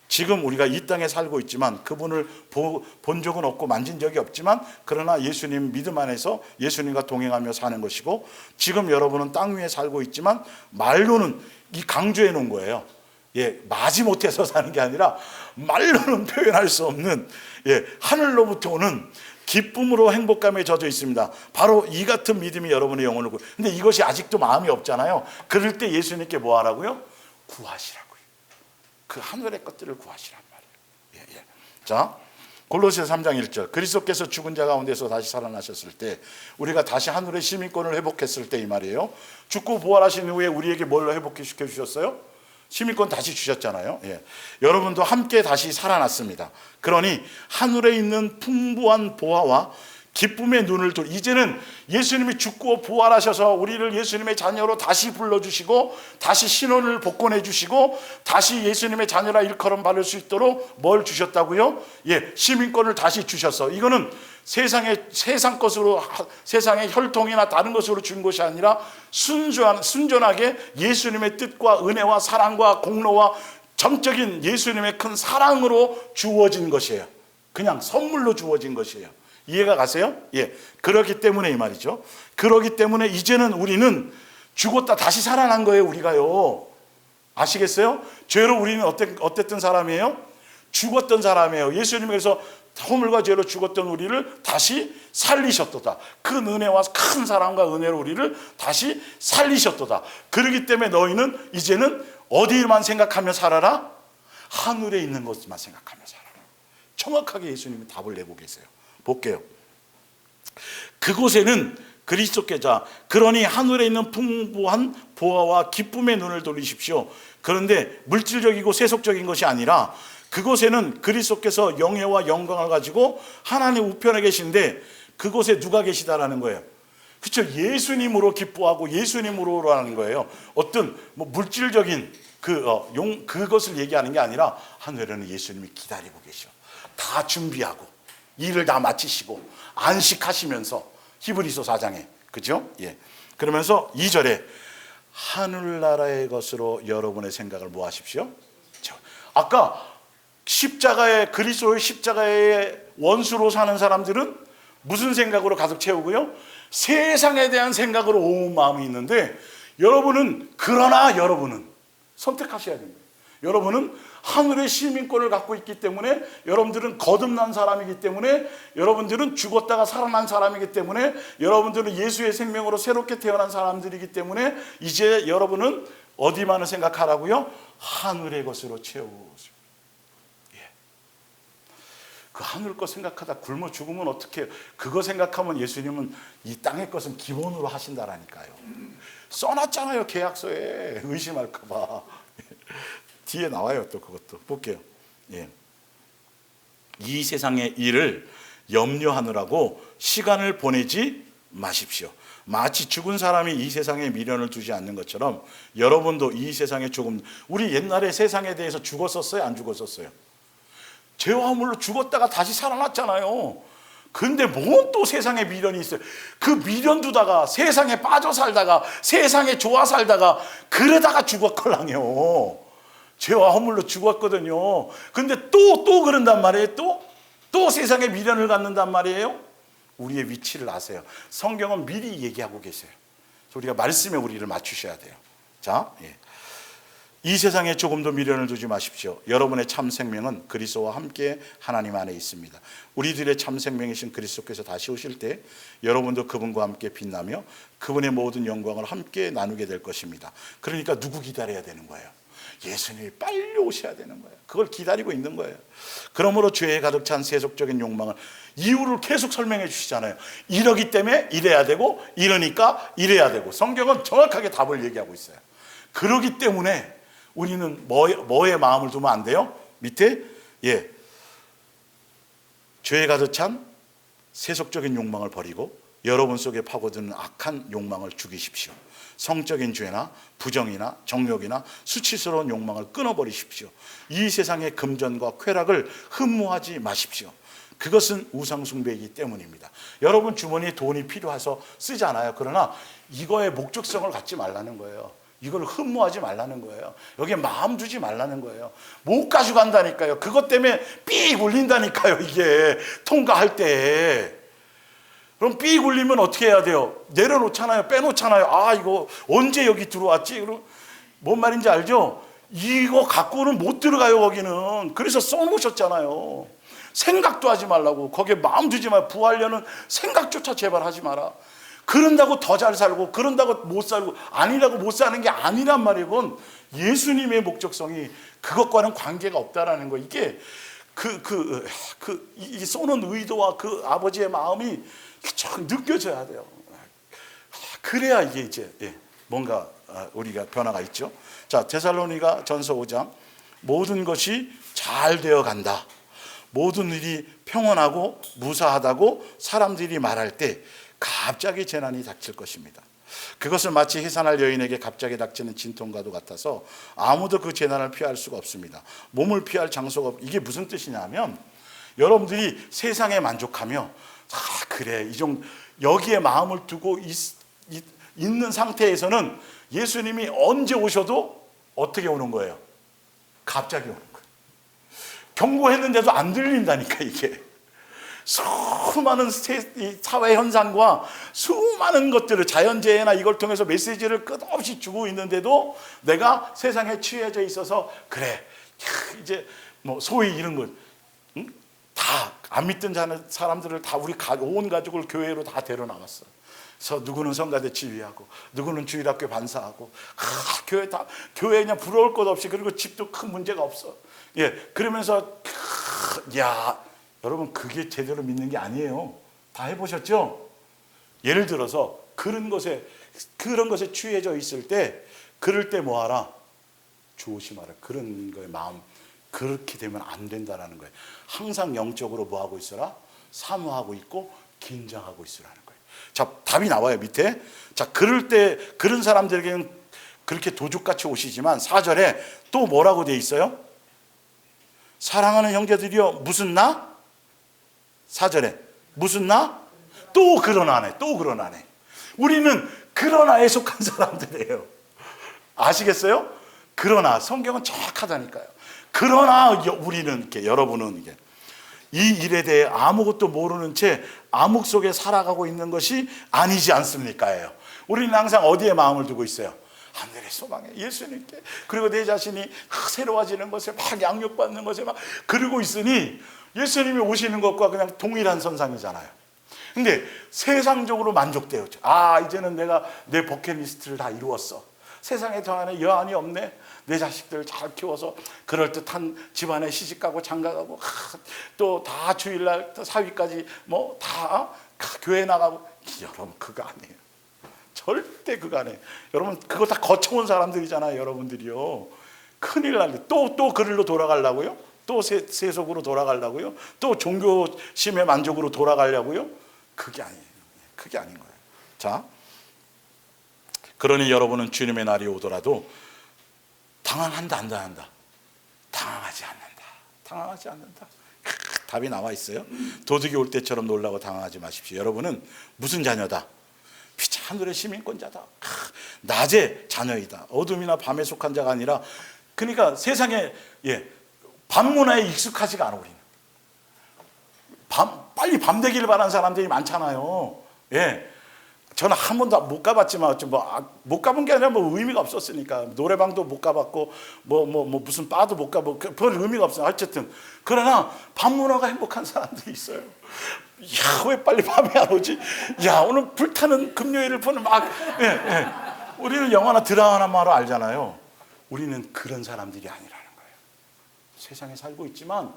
지금 우리가 이 땅에 살고 있지만 그분을 본 적은 없고 만진 적이 없지만 그러나 예수님 믿음 안에서 예수님과 동행하며 사는 것이고 지금 여러분은 땅 위에 살고 있지만 말로는 이 강조해 놓은 거예요. 예, 마지못해서 사는 게 아니라 말로는 표현할 수 없는 하늘로부터 오는 기쁨으로 행복감에 젖어 있습니다. 바로 이 같은 믿음이 여러분의 영혼을 근데 이것이 아직도 마음이 없잖아요. 그럴 때 예수님께 뭐 하라고요? 구하시라고요. 그 하늘의 것들을 구하시란 말이에요. 자, 골로새서 3장 1절 그리스도께서 죽은 자 가운데서 다시 살아나셨을 때 우리가 다시 하늘의 시민권을 회복했을 때 이 말이에요. 죽고 부활하신 후에 우리에게 뭘 회복시켜 주셨어요? 시민권 다시 주셨잖아요. 여러분도 함께 다시 살아났습니다. 그러니 하늘에 있는 풍부한 보화와 기쁨의 눈을 이제는 예수님이 죽고 부활하셔서 우리를 예수님의 자녀로 다시 불러주시고 다시 신원을 복권해 주시고 다시 예수님의 자녀라 일컬음 받을 수 있도록 뭘 주셨다고요? 시민권을 다시 주셨어. 이거는 세상 것으로 세상의 혈통이나 다른 것으로 준 것이 아니라 순전하게 예수님의 뜻과 은혜와 사랑과 공로와 전적인 예수님의 큰 사랑으로 주어진 것이에요. 그냥 선물로 주어진 것이에요. 이해가 가세요? 그렇기 때문에 이 말이죠. 그렇기 때문에 이제는 우리는 죽었다 다시 살아난 거예요. 우리가요. 아시겠어요? 죄로 우리는 어땠던 사람이에요? 죽었던 사람이에요. 예수님이 그래서 허물과 죄로 죽었던 우리를 다시 살리셨도다. 큰 은혜와 큰 사랑과 은혜로 우리를 다시 살리셨도다. 그렇기 때문에 너희는 이제는 어디만 생각하며 살아라? 하늘에 있는 것만 생각하며 살아라. 정확하게 예수님이 답을 내고 계세요. 볼게요. 그곳에는 그리스도께서 그러니 하늘에 있는 풍부한 보화와 기쁨의 눈을 돌리십시오. 그런데 물질적이고 세속적인 것이 아니라 그곳에는 그리스도께서 영예와 영광을 가지고 하나님 우편에 계신데 그곳에 누가 계시다라는 거예요. 그렇죠? 예수님으로 기뻐하고 예수님으로라는 거예요. 어떤 물질적인 그것을 얘기하는 게 아니라 하늘에는 예수님이 기다리고 계셔. 다 준비하고 일을 다 마치시고 안식하시면서 히브리서 4장에 그죠? 그러면서 2절에 하늘나라의 것으로 여러분의 생각을 뭐 하십시오? 아까 십자가의 그리스도의 십자가의 원수로 사는 사람들은 무슨 생각으로 가득 채우고요? 세상에 대한 생각으로 온 마음이 있는데 그러나 여러분은 선택하셔야 됩니다. 여러분은 하늘의 시민권을 갖고 있기 때문에 여러분들은 거듭난 사람이기 때문에 여러분들은 죽었다가 살아난 사람이기 때문에 여러분들은 예수의 생명으로 새롭게 태어난 사람들이기 때문에 이제 여러분은 어디만을 생각하라고요? 하늘의 것으로 채우고 그 하늘 것 생각하다 굶어 죽으면 어떻게 해요? 그거 생각하면 예수님은 이 땅의 것은 기본으로 하신다라니까요. 써놨잖아요. 계약서에. 의심할까 봐. 뒤에 나와요. 또 그것도. 볼게요. 이 세상의 일을 염려하느라고 시간을 보내지 마십시오. 마치 죽은 사람이 이 세상에 미련을 두지 않는 것처럼 여러분도 이 세상에 우리 옛날에 세상에 대해서 죽었었어요? 안 죽었었어요? 죄와 허물로 죽었다가 다시 살아났잖아요. 근데 뭔 또 세상에 미련이 있어요. 그 미련 두다가 세상에 빠져 살다가 세상에 좋아 살다가 그러다가 죽었걸랑요. 죄와 허물로 죽었거든요. 근데 또 그런단 말이에요. 또 세상에 미련을 갖는단 말이에요. 우리의 위치를 아세요. 성경은 미리 얘기하고 계세요. 우리가 말씀에 우리를 맞추셔야 돼요. 자, 이 세상에 조금도 미련을 두지 마십시오. 여러분의 참 생명은 그리스도와 함께 하나님 안에 있습니다. 우리들의 참 생명이신 그리스도께서 다시 오실 때 여러분도 그분과 함께 빛나며 그분의 모든 영광을 함께 나누게 될 것입니다. 그러니까 누구 기다려야 되는 거예요? 예수님이 빨리 오셔야 되는 거예요. 그걸 기다리고 있는 거예요. 그러므로 죄에 가득 찬 세속적인 욕망을, 이유를 계속 설명해 주시잖아요. 이러기 때문에 이래야 되고, 이러니까 이래야 되고, 성경은 정확하게 답을 얘기하고 있어요. 그러기 때문에 우리는 뭐에 마음을 두면 안 돼요? 밑에 죄에 가득 찬 세속적인 욕망을 버리고 여러분 속에 파고드는 악한 욕망을 죽이십시오. 성적인 죄나 부정이나 정욕이나 수치스러운 욕망을 끊어버리십시오. 이 세상의 금전과 쾌락을 흠모하지 마십시오. 그것은 우상숭배이기 때문입니다. 여러분 주머니에 돈이 필요해서 쓰잖아요. 그러나 이거에 목적성을 갖지 말라는 거예요. 이걸 흠모하지 말라는 거예요. 여기에 마음 두지 말라는 거예요. 못 가져간다니까요. 그것 때문에 삑 울린다니까요. 이게 통과할 때. 그럼 삑 울리면 어떻게 해야 돼요? 내려놓잖아요. 빼놓잖아요. 아, 이거 언제 여기 들어왔지? 그럼 뭔 말인지 알죠? 이거 갖고는 못 들어가요, 거기는. 그래서 써놓으셨잖아요. 생각도 하지 말라고. 거기에 마음 두지 마. 부활려는 생각조차 제발 하지 마라. 그런다고 더 잘 살고, 그런다고 못 살고, 아니라고 못 사는 게 아니란 말이에요. 그건 예수님의 목적성이 그것과는 관계가 없다라는 거. 이게 이 쏘는 의도와 그 아버지의 마음이 쫙 느껴져야 돼요. 그래야 이게 이제 뭔가 우리가 변화가 있죠. 자, 데살로니가 전서 5장, 모든 것이 잘 되어 간다. 모든 일이 평온하고 무사하다고 사람들이 말할 때 갑자기 재난이 닥칠 것입니다. 그것은 마치 해산할 여인에게 갑자기 닥치는 진통과도 같아서 아무도 그 재난을 피할 수가 없습니다. 몸을 피할 장소가 이게 무슨 뜻이냐면, 여러분들이 세상에 만족하며 그래, 여기에 마음을 두고 있는 상태에서는 예수님이 언제 오셔도 어떻게 오는 거예요? 갑자기 오는 거예요. 경고했는데도 안 들린다니까. 이게 수많은 사회 현상과 수많은 것들을, 자연재해나 이걸 통해서 메시지를 끝없이 주고 있는데도 내가 세상에 취해져 있어서 그래, 이제 뭐 소위 이런 걸 다 안 믿던 사람들을 다 우리 온 가족을 교회로 다 데려 나갔어. 그래서 누구는 성가대 지휘하고, 누구는 주일학교 반사하고, 교회 그냥 부러울 것 없이, 그리고 집도 큰 문제가 없어. 그러면서 여러분, 그게 제대로 믿는 게 아니에요. 다 해보셨죠? 예를 들어서 그런 것에 취해져 있을 때, 그럴 때 뭐하라? 조심하라. 그런 거에 마음, 그렇게 되면 안 된다라는 거예요. 항상 영적으로 뭐하고 있어라? 사모하고 있고 긴장하고 있으라는 거예요. 자, 답이 나와요, 밑에. 자, 그럴 때 그런 사람들에게는 그렇게 도둑같이 오시지만 4절에 또 뭐라고 돼 있어요? 사랑하는 형제들이여, 무슨 나? 4절에 무슨 나? 또 그러나네. 또 그러나네. 우리는 그러나에 속한 사람들이에요. 아시겠어요? 그러나 성경은 정확하다니까요. 그러나 우리는 이렇게, 여러분은 이게 이 일에 대해 아무것도 모르는 채 암흑 속에 살아가고 있는 것이 아니지 않습니까요? 우리는 항상 어디에 마음을 두고 있어요? 하늘의 소망에, 예수님께. 그리고 내 자신이 새로워지는 것에 막 양육받는 것에 막 그러고 있으니 예수님이 오시는 것과 그냥 동일한 선상이잖아요. 근데 세상적으로 만족돼요. 아, 이제는 내가 내 버킷리스트를 다 이루었어. 세상에 더 안에 여한이 없네. 내 자식들 잘 키워서 그럴듯한 집안에 시집가고 장가가고, 또 다 주일날 사위까지 뭐 다 교회 나가고. 여러분, 그거 아니에요. 절대 그거 아니에요. 여러분, 그거 다 거쳐온 사람들이잖아요. 여러분들이요. 큰일 날래. 또 그들로 돌아가려고요? 또 세속으로 돌아가려고요? 또 종교심의 만족으로 돌아가려고요? 그게 아니에요. 그게 아닌 거예요. 자, 그러니 여러분은 주님의 날이 오더라도 당황한다, 안 당한다? 당황하지 않는다. 당황하지 않는다. 답이 나와 있어요. 도둑이 올 때처럼 놀라고 당황하지 마십시오. 여러분은 무슨 자녀다? 하늘의 시민권자다. 낮의 자녀이다. 어둠이나 밤에 속한 자가 아니라, 그러니까 세상에 밤 문화에 익숙하지가 않아. 우리는 빨리 밤 되기를 바라는 사람들이 많잖아요. 저는 한 번도 못 가봤지만 못 가본 게 아니라 뭐 의미가 없었으니까 노래방도 못 가봤고 무슨 바도 못 가보고 별 의미가 없어요. 어쨌든 그러나 밤 문화가 행복한 사람들이 있어요. 야, 왜 빨리 밤이 안 오지? 야, 오늘 불타는 금요일을 보는 우리는 영화나 드라마로 알잖아요. 우리는 그런 사람들이 아니라는 거예요. 세상에 살고 있지만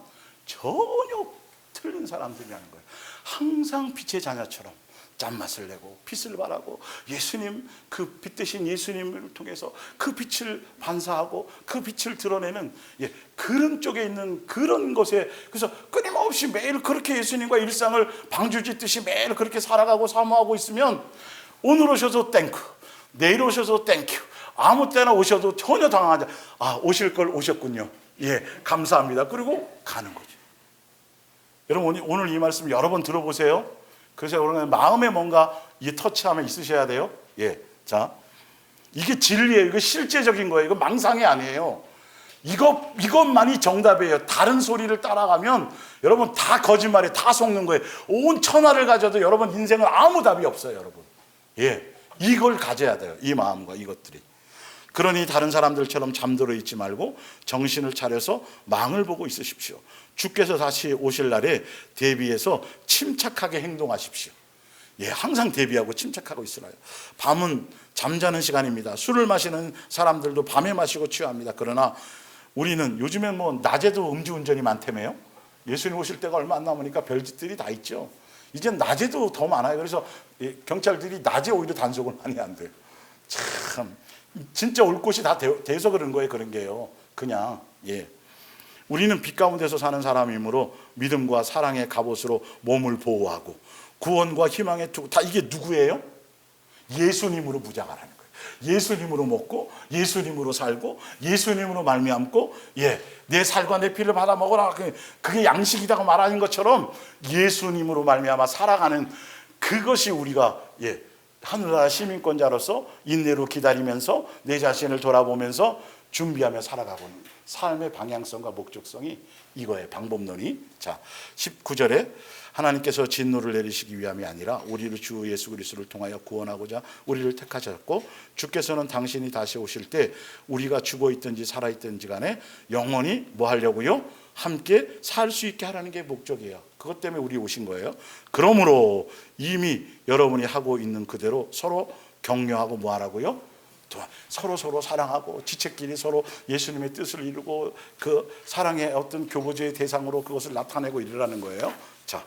전혀 틀린 사람들이라는 거예요. 항상 빛의 자녀처럼 짠맛을 내고 빛을 발하고 예수님, 그 빛 대신 예수님을 통해서 그 빛을 반사하고 그 빛을 드러내는 그런 쪽에 있는 그런 것에, 그래서 끊임없이 매일 그렇게 예수님과 일상을 방주짓듯이 매일 그렇게 살아가고 사모하고 있으면 오늘 오셔도 땡큐, 내일 오셔도 땡큐, 아무 때나 오셔도 전혀 당황하지 않아. 오실 걸 오셨군요. 감사합니다. 그리고 가는 거죠. 여러분 오늘 이 말씀 여러 번 들어보세요. 그래서 여러분 마음에 뭔가 이 터치하면 있으셔야 돼요. 자, 이게 진리예요. 이거 실제적인 거예요. 이거 망상이 아니에요. 이것만이 정답이에요. 다른 소리를 따라가면 여러분 다 거짓말에 다 속는 거예요. 온 천하를 가져도 여러분 인생은 아무 답이 없어요, 여러분. 이걸 가져야 돼요. 이 마음과 이것들이. 그러니 다른 사람들처럼 잠들어 있지 말고 정신을 차려서 망을 보고 있으십시오. 주께서 다시 오실 날에 대비해서 침착하게 행동하십시오. 항상 대비하고 침착하고 있으라요. 밤은 잠자는 시간입니다. 술을 마시는 사람들도 밤에 마시고 취합니다. 그러나 우리는 요즘엔 낮에도 음주운전이 많다며요. 예수님 오실 때가 얼마 안 남으니까 별짓들이 다 있죠. 이젠 낮에도 더 많아요. 그래서 경찰들이 낮에 오히려 단속을 많이 한대요. 참 진짜 올 곳이 다 돼서 그런 거예요. 그런 게요. 그냥 우리는 빛 가운데서 사는 사람이므로 믿음과 사랑의 갑옷으로 몸을 보호하고 구원과 희망의 투구, 다 이게 누구예요? 예수님으로 무장하라는 거예요. 예수님으로 먹고 예수님으로 살고 예수님으로 말미암고 내 살과 내 피를 받아 먹어라. 그게 양식이라고 말하는 것처럼 예수님으로 말미암아 살아가는 그것이 우리가 하늘나라 시민권자로서 인내로 기다리면서 내 자신을 돌아보면서 준비하며 살아가고는 삶의 방향성과 목적성이 이거예요. 방법론이. 자, 19절에 하나님께서 진노를 내리시기 위함이 아니라 우리를 주 예수 그리스도를 통하여 구원하고자 우리를 택하셨고 주께서는 당신이 다시 오실 때 우리가 죽어 있든지 살아 있든지 간에 영원히 뭐 하려고요? 함께 살 수 있게 하라는 게 목적이에요. 그것 때문에 우리 오신 거예요. 그러므로 이미 여러분이 하고 있는 그대로 서로 격려하고 뭐 하라고요? 서로 사랑하고 지체끼리 서로 예수님의 뜻을 이루고 그 사랑의 어떤 교보제의 대상으로 그것을 나타내고 이르라는 거예요. 자,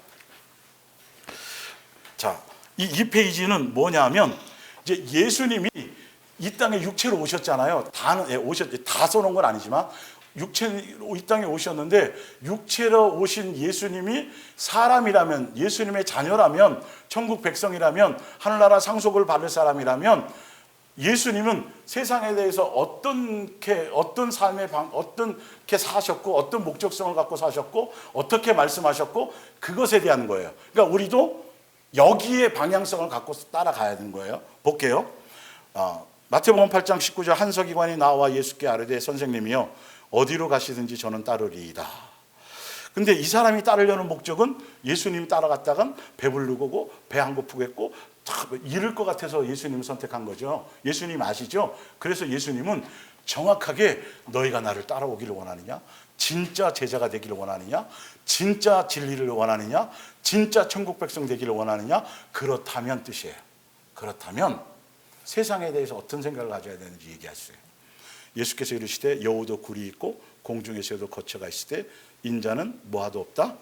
이 페이지는 뭐냐면 이제 예수님이 이 땅에 육체로 오셨잖아요. 다 써놓은 건 아니지만 이 땅에 오셨는데 육체로 오신 예수님이 사람이라면, 예수님의 자녀라면, 천국 백성이라면, 하늘나라 상속을 받을 사람이라면 예수님은 세상에 대해서 어떤 삶의 어떻게 사셨고 어떤 목적성을 갖고 사셨고 어떻게 말씀하셨고 그것에 대한 거예요. 그러니까 우리도 여기에 방향성을 갖고 따라가야 되는 거예요. 볼게요. 마태복음 8장 19절 한 서기관이 나와 예수께 아뢰되 선생님이여 어디로 가시든지 저는 따르리이다. 근데 이 사람이 따르려는 목적은 예수님 따라갔다간 배부르고 배 안 고프겠고 잃을 것 같아서 예수님을 선택한 거죠. 예수님 아시죠? 그래서 예수님은 정확하게 너희가 나를 따라오기를 원하느냐? 진짜 제자가 되기를 원하느냐? 진짜 진리를 원하느냐? 진짜 천국 백성 되기를 원하느냐? 그렇다면 뜻이에요. 그렇다면 세상에 대해서 어떤 생각을 가져야 되는지 얘기하세요. 예수께서 이르시되 여우도 굴이 있고 공중에 새도 거처가 있을 때 인자는 뭐하도 없다?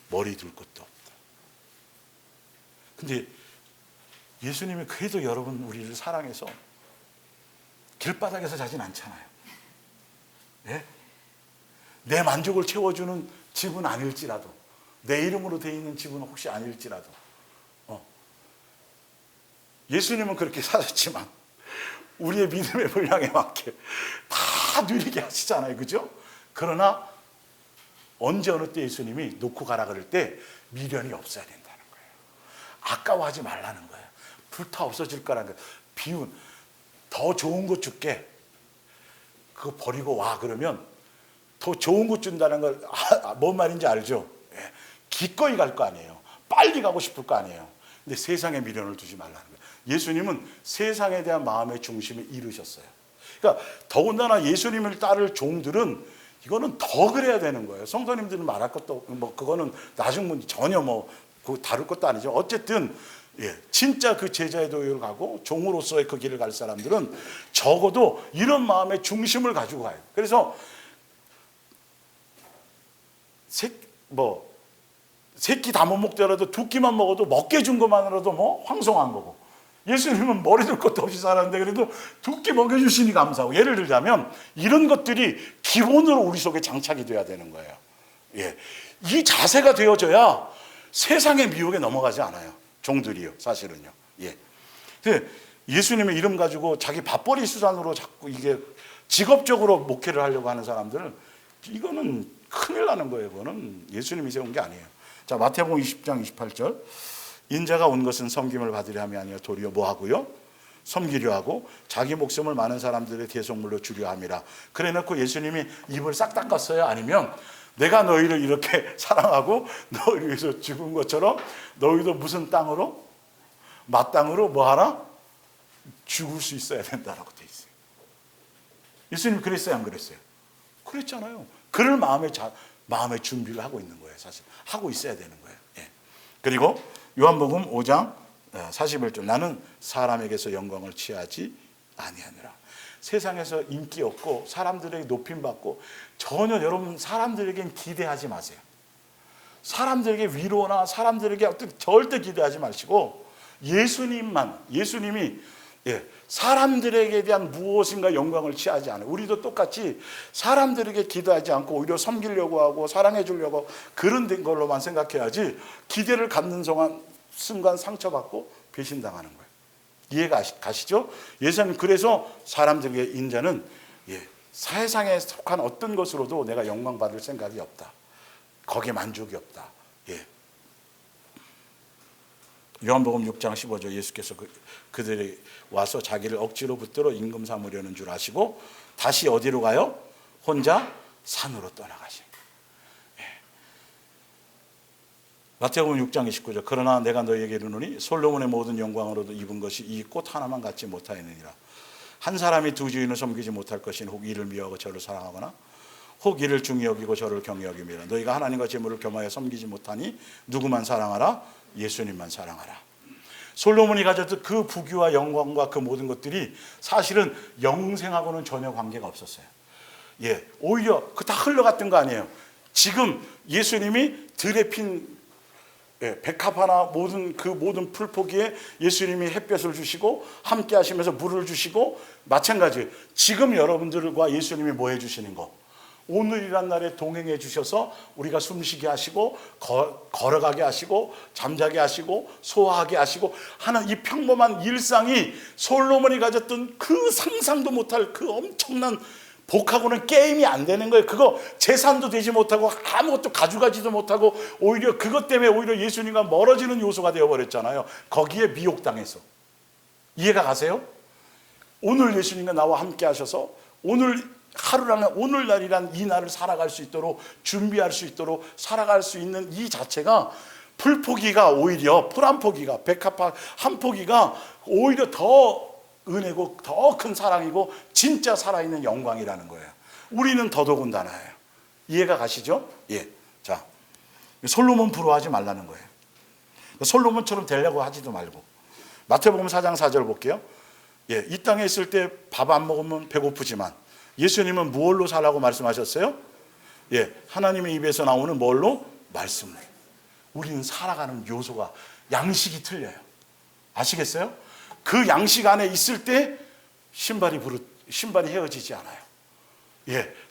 머리 둘 것도 없다. 근데 예수님이 그래도 여러분 우리를 사랑해서 길바닥에서 자진 않잖아요. 내 만족을 채워주는 집은 아닐지라도, 내 이름으로 되어 있는 집은 혹시 아닐지라도 예수님은 그렇게 사셨지만 우리의 믿음의 분량에 맞게 다 누리게 하시잖아요. 그죠? 그러나 언제 어느 때 예수님이 놓고 가라 그럴 때 미련이 없어야 된다는 거예요. 아까워하지 말라는 거예요. 불타 없어질 거라는 거예요. 비운 더 좋은 거 줄게. 그거 버리고 와 그러면 더 좋은 거 준다는 걸 뭔 말인지 알죠? 기꺼이 갈 거 아니에요. 빨리 가고 싶을 거 아니에요. 근데 세상에 미련을 두지 말라는 거예요. 예수님은 세상에 대한 마음의 중심을 잃으셨어요. 그러니까 더군다나 예수님을 따를 종들은 이거는 더 그래야 되는 거예요. 성도님들은 말할 것도 뭐 그거는 나중 문제 전혀 그 다룰 것도 아니죠. 어쨌든 진짜 그 제자의 도를 가고 종으로서의 그 길을 갈 사람들은 적어도 이런 마음의 중심을 가지고 가요. 그래서 새끼 다 못 먹더라도 두 끼만 먹어도 먹게 준 것만으로도 황송한 거고, 예수님은 머리 둘 것도 없이 살았는데 그래도 두 끼 먹여주시니 감사하고. 예를 들자면 이런 것들이 기본으로 우리 속에 장착이 돼야 되는 거예요. 이 자세가 되어져야 세상의 미혹에 넘어가지 않아요. 종들이요, 사실은요. 근데 예수님의 이름 가지고 자기 밥벌이 수단으로 자꾸 이게 직업적으로 목회를 하려고 하는 사람들은 이거는 큰일 나는 거예요. 이거는 예수님이 세운 게 아니에요. 자, 마태복음 20장 28절. 인자가 온 것은 섬김을 받으려 함이 아니라 도리어 뭐 하고요? 섬기려 하고 자기 목숨을 많은 사람들의 대속물로 주려 함이라. 그래 놓고 예수님이 입을 싹 닦았어요? 아니면 내가 너희를 이렇게 사랑하고 너희를 위해서 죽은 것처럼 너희도 무슨 땅으로? 마땅으로 뭐 하라? 죽을 수 있어야 된다라고 돼 있어요. 예수님 그랬어요, 안 그랬어요? 그랬잖아요. 그럴 마음의 준비를 하고 있는 거예요. 사실 하고 있어야 되는 거예요. 그리고 요한복음 5장 41절. 나는 사람에게서 영광을 취하지 아니하노라. 세상에서 인기 없고 사람들에게 높임받고 전혀 여러분 사람들에겐 기대하지 마세요. 사람들에게 위로나 사람들에게 어떤 절대 기대하지 마시고 예수님이 사람들에게 대한 무엇인가 영광을 취하지 않아요. 우리도 똑같이 사람들에게 기대하지 않고 오히려 섬기려고 하고 사랑해 주려고 그런 걸로만 생각해야지, 기대를 갖는 순간 상처받고 배신당하는 거예요. 이해가 가시죠? 예수님 그래서 사람들에게 인자는 세상에 속한 어떤 것으로도 내가 영광 받을 생각이 없다. 거기에 만족이 없다. 요한복음 6장 15절. 예수께서 그들이 와서 자기를 억지로 붙들어 임금 삼으려는 줄 아시고 다시 어디로 가요? 혼자 산으로 떠나가신. 마태복음 6장 29절. 그러나 내가 너희에게 이르노니 솔로몬의 모든 영광으로도 입은 것이 이 꽃 하나만 갖지 못하였느니라. 한 사람이 두 주인을 섬기지 못할 것인 혹 이를 미워하고 저를 사랑하거나 혹 이를 중히 여기고 저를 경히 여김이라. 너희가 하나님과 재물을 겸하여 섬기지 못하니 누구만 사랑하라? 예수님만 사랑하라. 솔로몬이 가졌던 그 부귀와 영광과 그 모든 것들이 사실은 영생하고는 전혀 관계가 없었어요. 오히려 그 다 흘러갔던 거 아니에요. 지금 예수님이 들에 핀 백합 하나 모든 풀포기에 예수님이 햇볕을 주시고 함께 하시면서 물을 주시고, 마찬가지 지금 여러분들과 예수님이 뭐 해주시는 거? 오늘이란 날에 동행해 주셔서 우리가 숨쉬게 하시고 걸어가게 하시고 잠자게 하시고 소화하게 하시고 하는 이 평범한 일상이 솔로몬이 가졌던 그 상상도 못할 그 엄청난 복하고는 게임이 안 되는 거예요. 그거 재산도 되지 못하고 아무것도 가져가지도 못하고 오히려 그것 때문에 오히려 예수님과 멀어지는 요소가 되어버렸잖아요. 거기에 미혹당해서. 이해가 가세요? 오늘 예수님과 나와 함께 하셔서 오늘날이란 이 날을 살아갈 수 있도록 준비할 수 있도록 살아갈 수 있는 이 자체가, 풀포기가 오히려 풀 한 포기가 백합 한 포기가 오히려 더 은혜고 더 큰 사랑이고 진짜 살아있는 영광이라는 거예요. 우리는 더더군다나예요. 이해가 가시죠? 자, 솔로몬 부러워하지 말라는 거예요. 솔로몬처럼 되려고 하지도 말고. 마태복음 4장 4절 볼게요. 이 땅에 있을 때 밥 안 먹으면 배고프지만 예수님은 무엇로 살라고 말씀하셨어요? 하나님의 입에서 나오는 뭘로? 말씀으로. 우리는 살아가는 요소가 양식이 틀려요. 아시겠어요? 그 양식 안에 있을 때 신발이 헤어지지 않아요.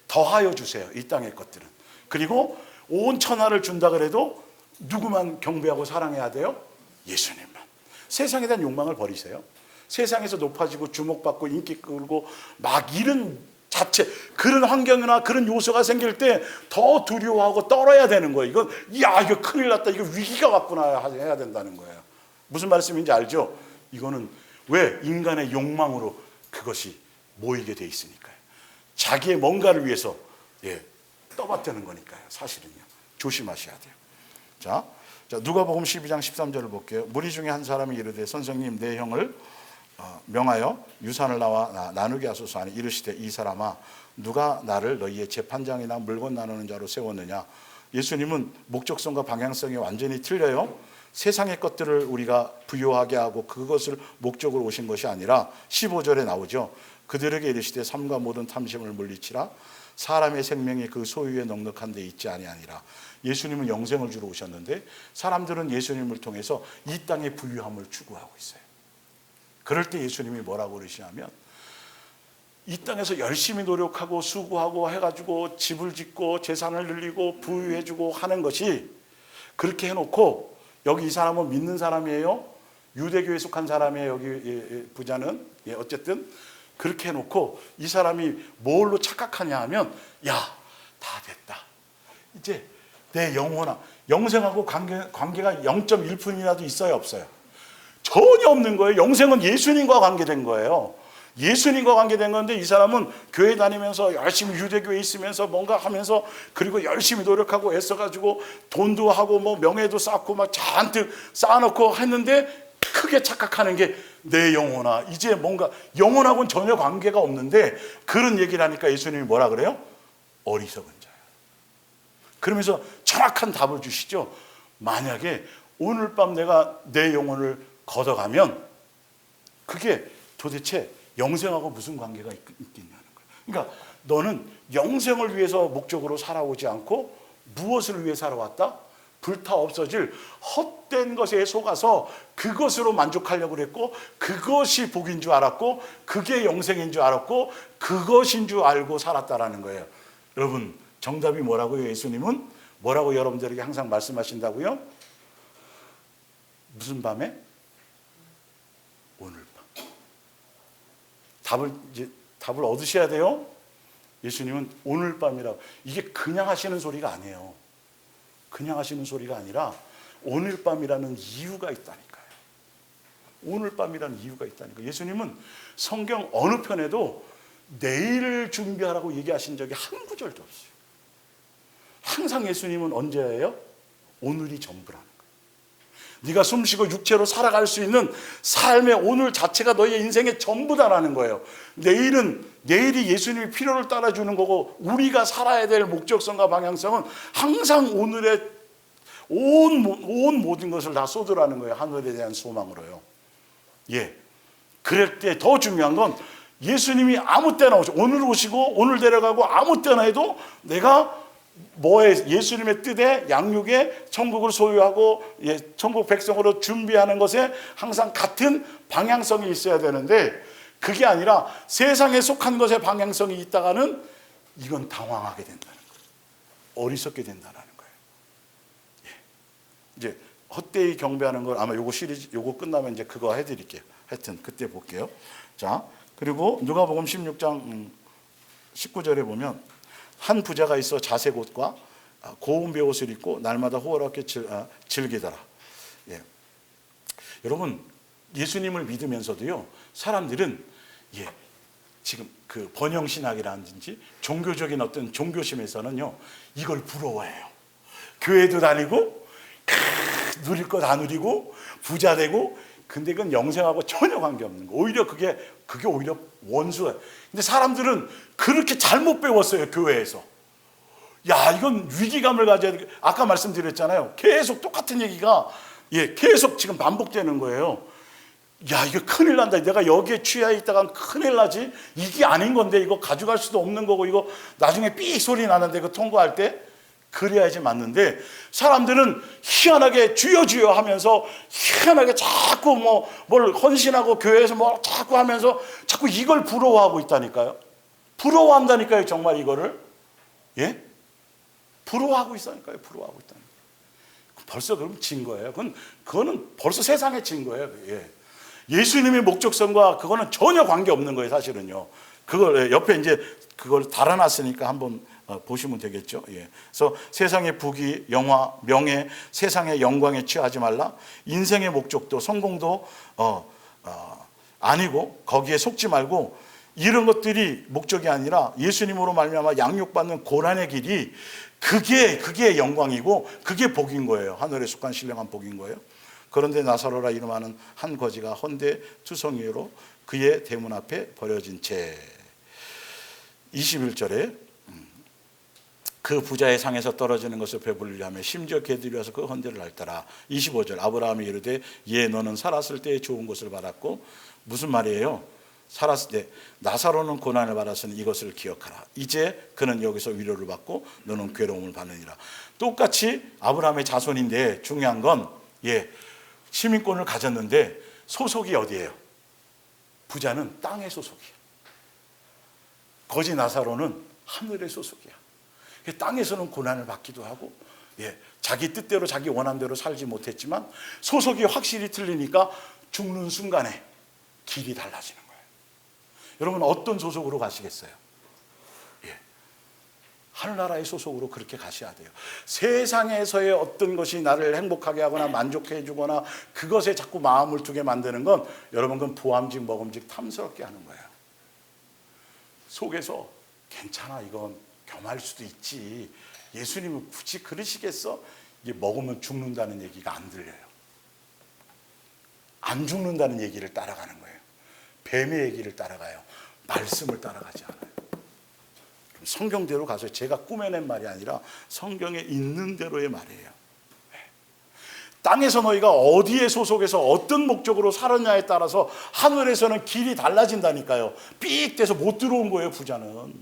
더하여 주세요. 이 땅의 것들은. 그리고 온 천하를 준다 그래도 누구만 경배하고 사랑해야 돼요? 예수님만. 세상에 대한 욕망을 버리세요. 세상에서 높아지고 주목받고 인기 끌고 막 이런 자체, 그런 환경이나 그런 요소가 생길 때 더 두려워하고 떨어야 되는 거예요. 이거 큰일 났다. 이거 위기가 왔구나 해야 된다는 거예요. 무슨 말씀인지 알죠? 이거는 왜? 인간의 욕망으로 그것이 모이게 돼 있으니까요. 자기의 뭔가를 위해서 떠받드는 거니까요. 사실은요. 조심하셔야 돼요. 자, 자, 누가복음 12장 13절을 볼게요. 무리 중에 한 사람이 이르되 선생님 내 형을 명하여 유산을 나와 나누게 하소서 하니 이르시되 이 사람아 누가 나를 너희의 재판장이나 물건 나누는 자로 세웠느냐. 예수님은 목적성과 방향성이 완전히 틀려요. 세상의 것들을 우리가 부요하게 하고 그것을 목적으로 오신 것이 아니라 15절에 나오죠. 그들에게 이르시되 삶과 모든 탐심을 물리치라. 사람의 생명이 그 소유에 넉넉한 데 있지 아니하니라. 예수님은 영생을 주러 오셨는데 사람들은 예수님을 통해서 이 땅의 부유함을 추구하고 있어요. 그럴 때 예수님이 뭐라고 그러시냐면 이 땅에서 열심히 노력하고 수고하고 해가지고 집을 짓고 재산을 늘리고 부유해주고 하는 것이 그렇게 해놓고 여기 이 사람은 믿는 사람이에요. 유대교에 속한 사람이에요. 여기 부자는 어쨌든 그렇게 해놓고 이 사람이 뭘로 착각하냐 하면 야, 다 됐다. 이제 내 영생하고 관계가 0.1%이라도 있어요, 없어요? 전혀 없는 거예요. 영생은 예수님과 관계된 거예요. 예수님과 관계된 건데 이 사람은 교회 다니면서 열심히 유대교에 있으면서 뭔가 하면서 그리고 열심히 노력하고 애써가지고 돈도 하고 뭐 명예도 쌓고 막 잔뜩 쌓아놓고 했는데 크게 착각하는 게 내 영혼아. 이제 뭔가 영혼하고는 전혀 관계가 없는데 그런 얘기를 하니까 예수님이 뭐라 그래요? 어리석은 자야. 그러면서 정확한 답을 주시죠. 만약에 오늘 밤 내가 내 영혼을 걷어가면 그게 도대체 영생하고 무슨 관계가 있겠냐는 거예요. 그러니까 너는 영생을 위해서 목적으로 살아오지 않고 무엇을 위해 살아왔다? 불타 없어질 헛된 것에 속아서 그것으로 만족하려고 그랬고 그것이 복인 줄 알았고 그게 영생인 줄 알았고 그것인 줄 알고 살았다라는 거예요. 여러분 정답이 뭐라고요? 예수님은 뭐라고 여러분들에게 항상 말씀하신다고요? 무슨 밤에? 오늘 밤. 답을 얻으셔야 돼요. 예수님은 오늘 밤이라고. 이게 그냥 하시는 소리가 아니에요. 그냥 하시는 소리가 아니라 오늘 밤이라는 이유가 있다니까요. 오늘 밤이라는 이유가 있다니까요. 예수님은 성경 어느 편에도 내일을 준비하라고 얘기하신 적이 한 구절도 없어요. 항상 예수님은 언제예요? 오늘이 전부라는 거예요. 네가 숨쉬고 육체로 살아갈 수 있는 삶의 오늘 자체가 너의 인생의 전부다라는 거예요. 내일이 예수님이 필요를 따라주는 거고 우리가 살아야 될 목적성과 방향성은 항상 오늘의 온 모든 것을 다 쏟으라는 거예요. 하늘에 대한 소망으로요. 예. 그럴 때 더 중요한 건 예수님이 아무 때나 오시고 오늘 오시고 오늘 데려가고 아무 때나 해도 내가 예수님의 뜻에 양육에 천국을 소유하고 천국 백성으로 준비하는 것에 항상 같은 방향성이 있어야 되는데 그게 아니라 세상에 속한 것에 방향성이 있다가는 이건 당황하게 된다는 거예요. 어리석게 된다는 거예요. 예. 이제 헛되이 경배하는 걸 아마 요거 끝나면 이제 그거 해드릴게요. 하여튼 그때 볼게요. 자, 그리고 누가복음 16장 19절에 보면 한 부자가 있어 자색 옷과 고운 베옷을 입고 날마다 호호롭게 즐기더라. 예. 여러분 예수님을 믿으면서도요 사람들은 지금 그 번영신학이라든지 종교적인 어떤 종교심에서는요 이걸 부러워해요. 교회도 다니고 누릴 거 다 누리고 부자 되고 근데 그건 영생하고 전혀 관계없는 거. 오히려 그게 오히려 원수예요. 근데 사람들은 그렇게 잘못 배웠어요, 교회에서. 야, 이건 위기감을 가져야 돼. 아까 말씀드렸잖아요. 계속 똑같은 얘기가 계속 지금 반복되는 거예요. 야, 이거 큰일 난다. 내가 여기에 취해 있다가 큰일 나지. 이게 아닌 건데 이거 가져갈 수도 없는 거고 이거 나중에 삑 소리 나는데 이거 통과할 때 그래야지 맞는데 사람들은 희한하게 주여 주여 하면서 희한하게 자꾸 뭘 헌신하고 교회에서 뭐 자꾸 하면서 자꾸 이걸 부러워하고 있다니까요. 부러워한다니까요. 정말 이거를 부러워하고 있다니까요. 부러워하고 있다니까요. 벌써 그럼 진 거예요. 그거는 벌써 세상에 진 거예요. 예수님의 목적성과 그거는 전혀 관계 없는 거예요. 사실은요. 그걸 옆에 이제 그걸 달아놨으니까 한번 보시면 되겠죠. 그래서 세상의 부귀, 영화, 명예, 세상의 영광에 취하지 말라. 인생의 목적도 성공도 아니고 거기에 속지 말고 이런 것들이 목적이 아니라 예수님으로 말미암아 양육받는 고난의 길이 그게 영광이고 그게 복인 거예요. 하늘에 속한 신령한 복인 거예요. 그런데 나사로라 이름하는 한 거지가 헌데 투성이로 그의 대문 앞에 버려진 채. 21절에 그 부자의 상에서 떨어지는 것을 배부르려 하며 심지어 개들이 와서 그 헌대를 핥더라. 25절 아브라함이 이르되 예 너는 살았을 때의 좋은 것을 받았고, 무슨 말이에요? 살았을 때 나사로는 고난을 받았으니 이것을 기억하라. 이제 그는 여기서 위로를 받고 너는 괴로움을 받느니라. 똑같이 아브라함의 자손인데 중요한 건 시민권을 가졌는데 소속이 어디예요? 부자는 땅의 소속이야. 거지 나사로는 하늘의 소속이야. 땅에서는 고난을 받기도 하고 자기 뜻대로 자기 원함대로 살지 못했지만 소속이 확실히 틀리니까 죽는 순간에 길이 달라지는 거예요. 여러분 어떤 소속으로 가시겠어요? 하늘나라의 소속으로 그렇게 가셔야 돼요. 세상에서의 어떤 것이 나를 행복하게 하거나 만족해 주거나 그것에 자꾸 마음을 두게 만드는 건 여러분 그건 보암직 먹음직 탐스럽게 하는 거예요. 속에서 괜찮아 이건 겸할 수도 있지. 예수님은 굳이 그러시겠어? 이게 먹으면 죽는다는 얘기가 안 들려요. 안 죽는다는 얘기를 따라가는 거예요. 뱀의 얘기를 따라가요. 말씀을 따라가지 않아요. 성경대로 가서 제가 꾸며낸 말이 아니라 성경에 있는 대로의 말이에요. 땅에서 너희가 어디에 소속해서 어떤 목적으로 살았냐에 따라서 하늘에서는 길이 달라진다니까요. 삑 돼서 못 들어온 거예요. 부자는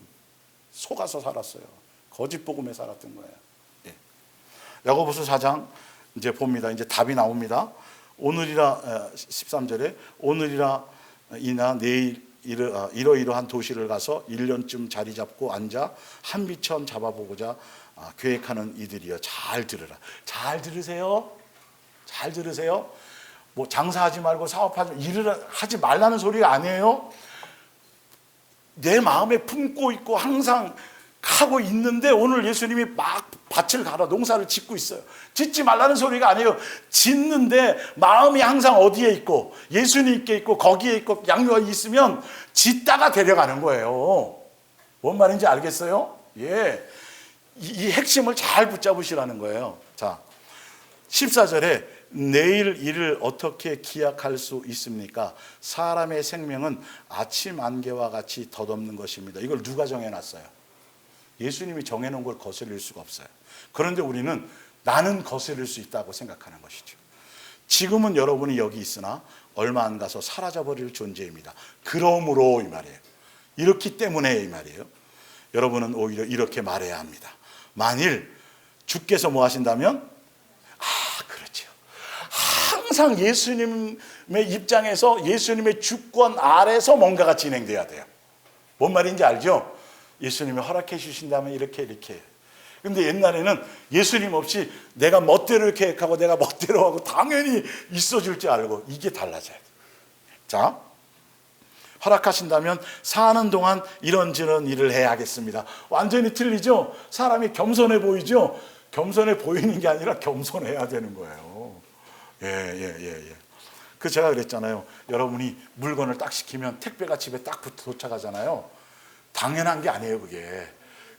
속아서 살았어요. 거짓 복음에 살았던 거예요. 야고보서 4장 이제 봅니다. 이제 답이 나옵니다. 오늘이라 13절에 오늘이라 이나 내일 이러이러한 도시를 가서 1년쯤 자리 잡고 앉아 한 미천 잡아보고자 계획하는 이들이여 잘 들으라. 잘 들으세요. 잘 들으세요. 뭐 장사하지 말고 사업하지 일을 하지 말라는 소리가 아니에요. 내 마음에 품고 있고 항상 하고 있는데 오늘 예수님이 막 밭을 갈아 농사를 짓고 있어요. 짓지 말라는 소리가 아니에요. 짓는데 마음이 항상 어디에 있고 예수님께 있고 거기에 있고 양육이 있으면 짓다가 데려가는 거예요. 뭔 말인지 알겠어요? 이 핵심을 잘 붙잡으시라는 거예요. 자, 14절에 내일 일을 어떻게 기약할 수 있습니까? 사람의 생명은 아침 안개와 같이 덧없는 것입니다. 이걸 누가 정해놨어요? 예수님이 정해놓은 걸 거스릴 수가 없어요. 그런데 우리는 나는 거스릴 수 있다고 생각하는 것이죠. 지금은 여러분이 여기 있으나 얼마 안 가서 사라져버릴 존재입니다. 그러므로 이 말이에요. 이렇기 때문에 이 말이에요. 여러분은 오히려 이렇게 말해야 합니다. 만일 주께서 뭐 하신다면 그렇죠. 항상 예수님의 입장에서 예수님의 주권 아래서 뭔가가 진행돼야 돼요. 뭔 말인지 알죠? 예수님이 허락해 주신다면 이렇게 근데 옛날에는 예수님 없이 내가 멋대로 계획하고 내가 멋대로 하고 당연히 있어줄 줄 알고 이게 달라져야 돼요. 자, 허락하신다면 사는 동안 이런저런 일을 해야겠습니다. 완전히 틀리죠? 사람이 겸손해 보이죠? 겸손해 보이는 게 아니라 겸손해야 되는 거예요. 그 제가 그랬잖아요. 여러분이 물건을 딱 시키면 택배가 집에 딱 도착하잖아요. 당연한 게 아니에요, 그게.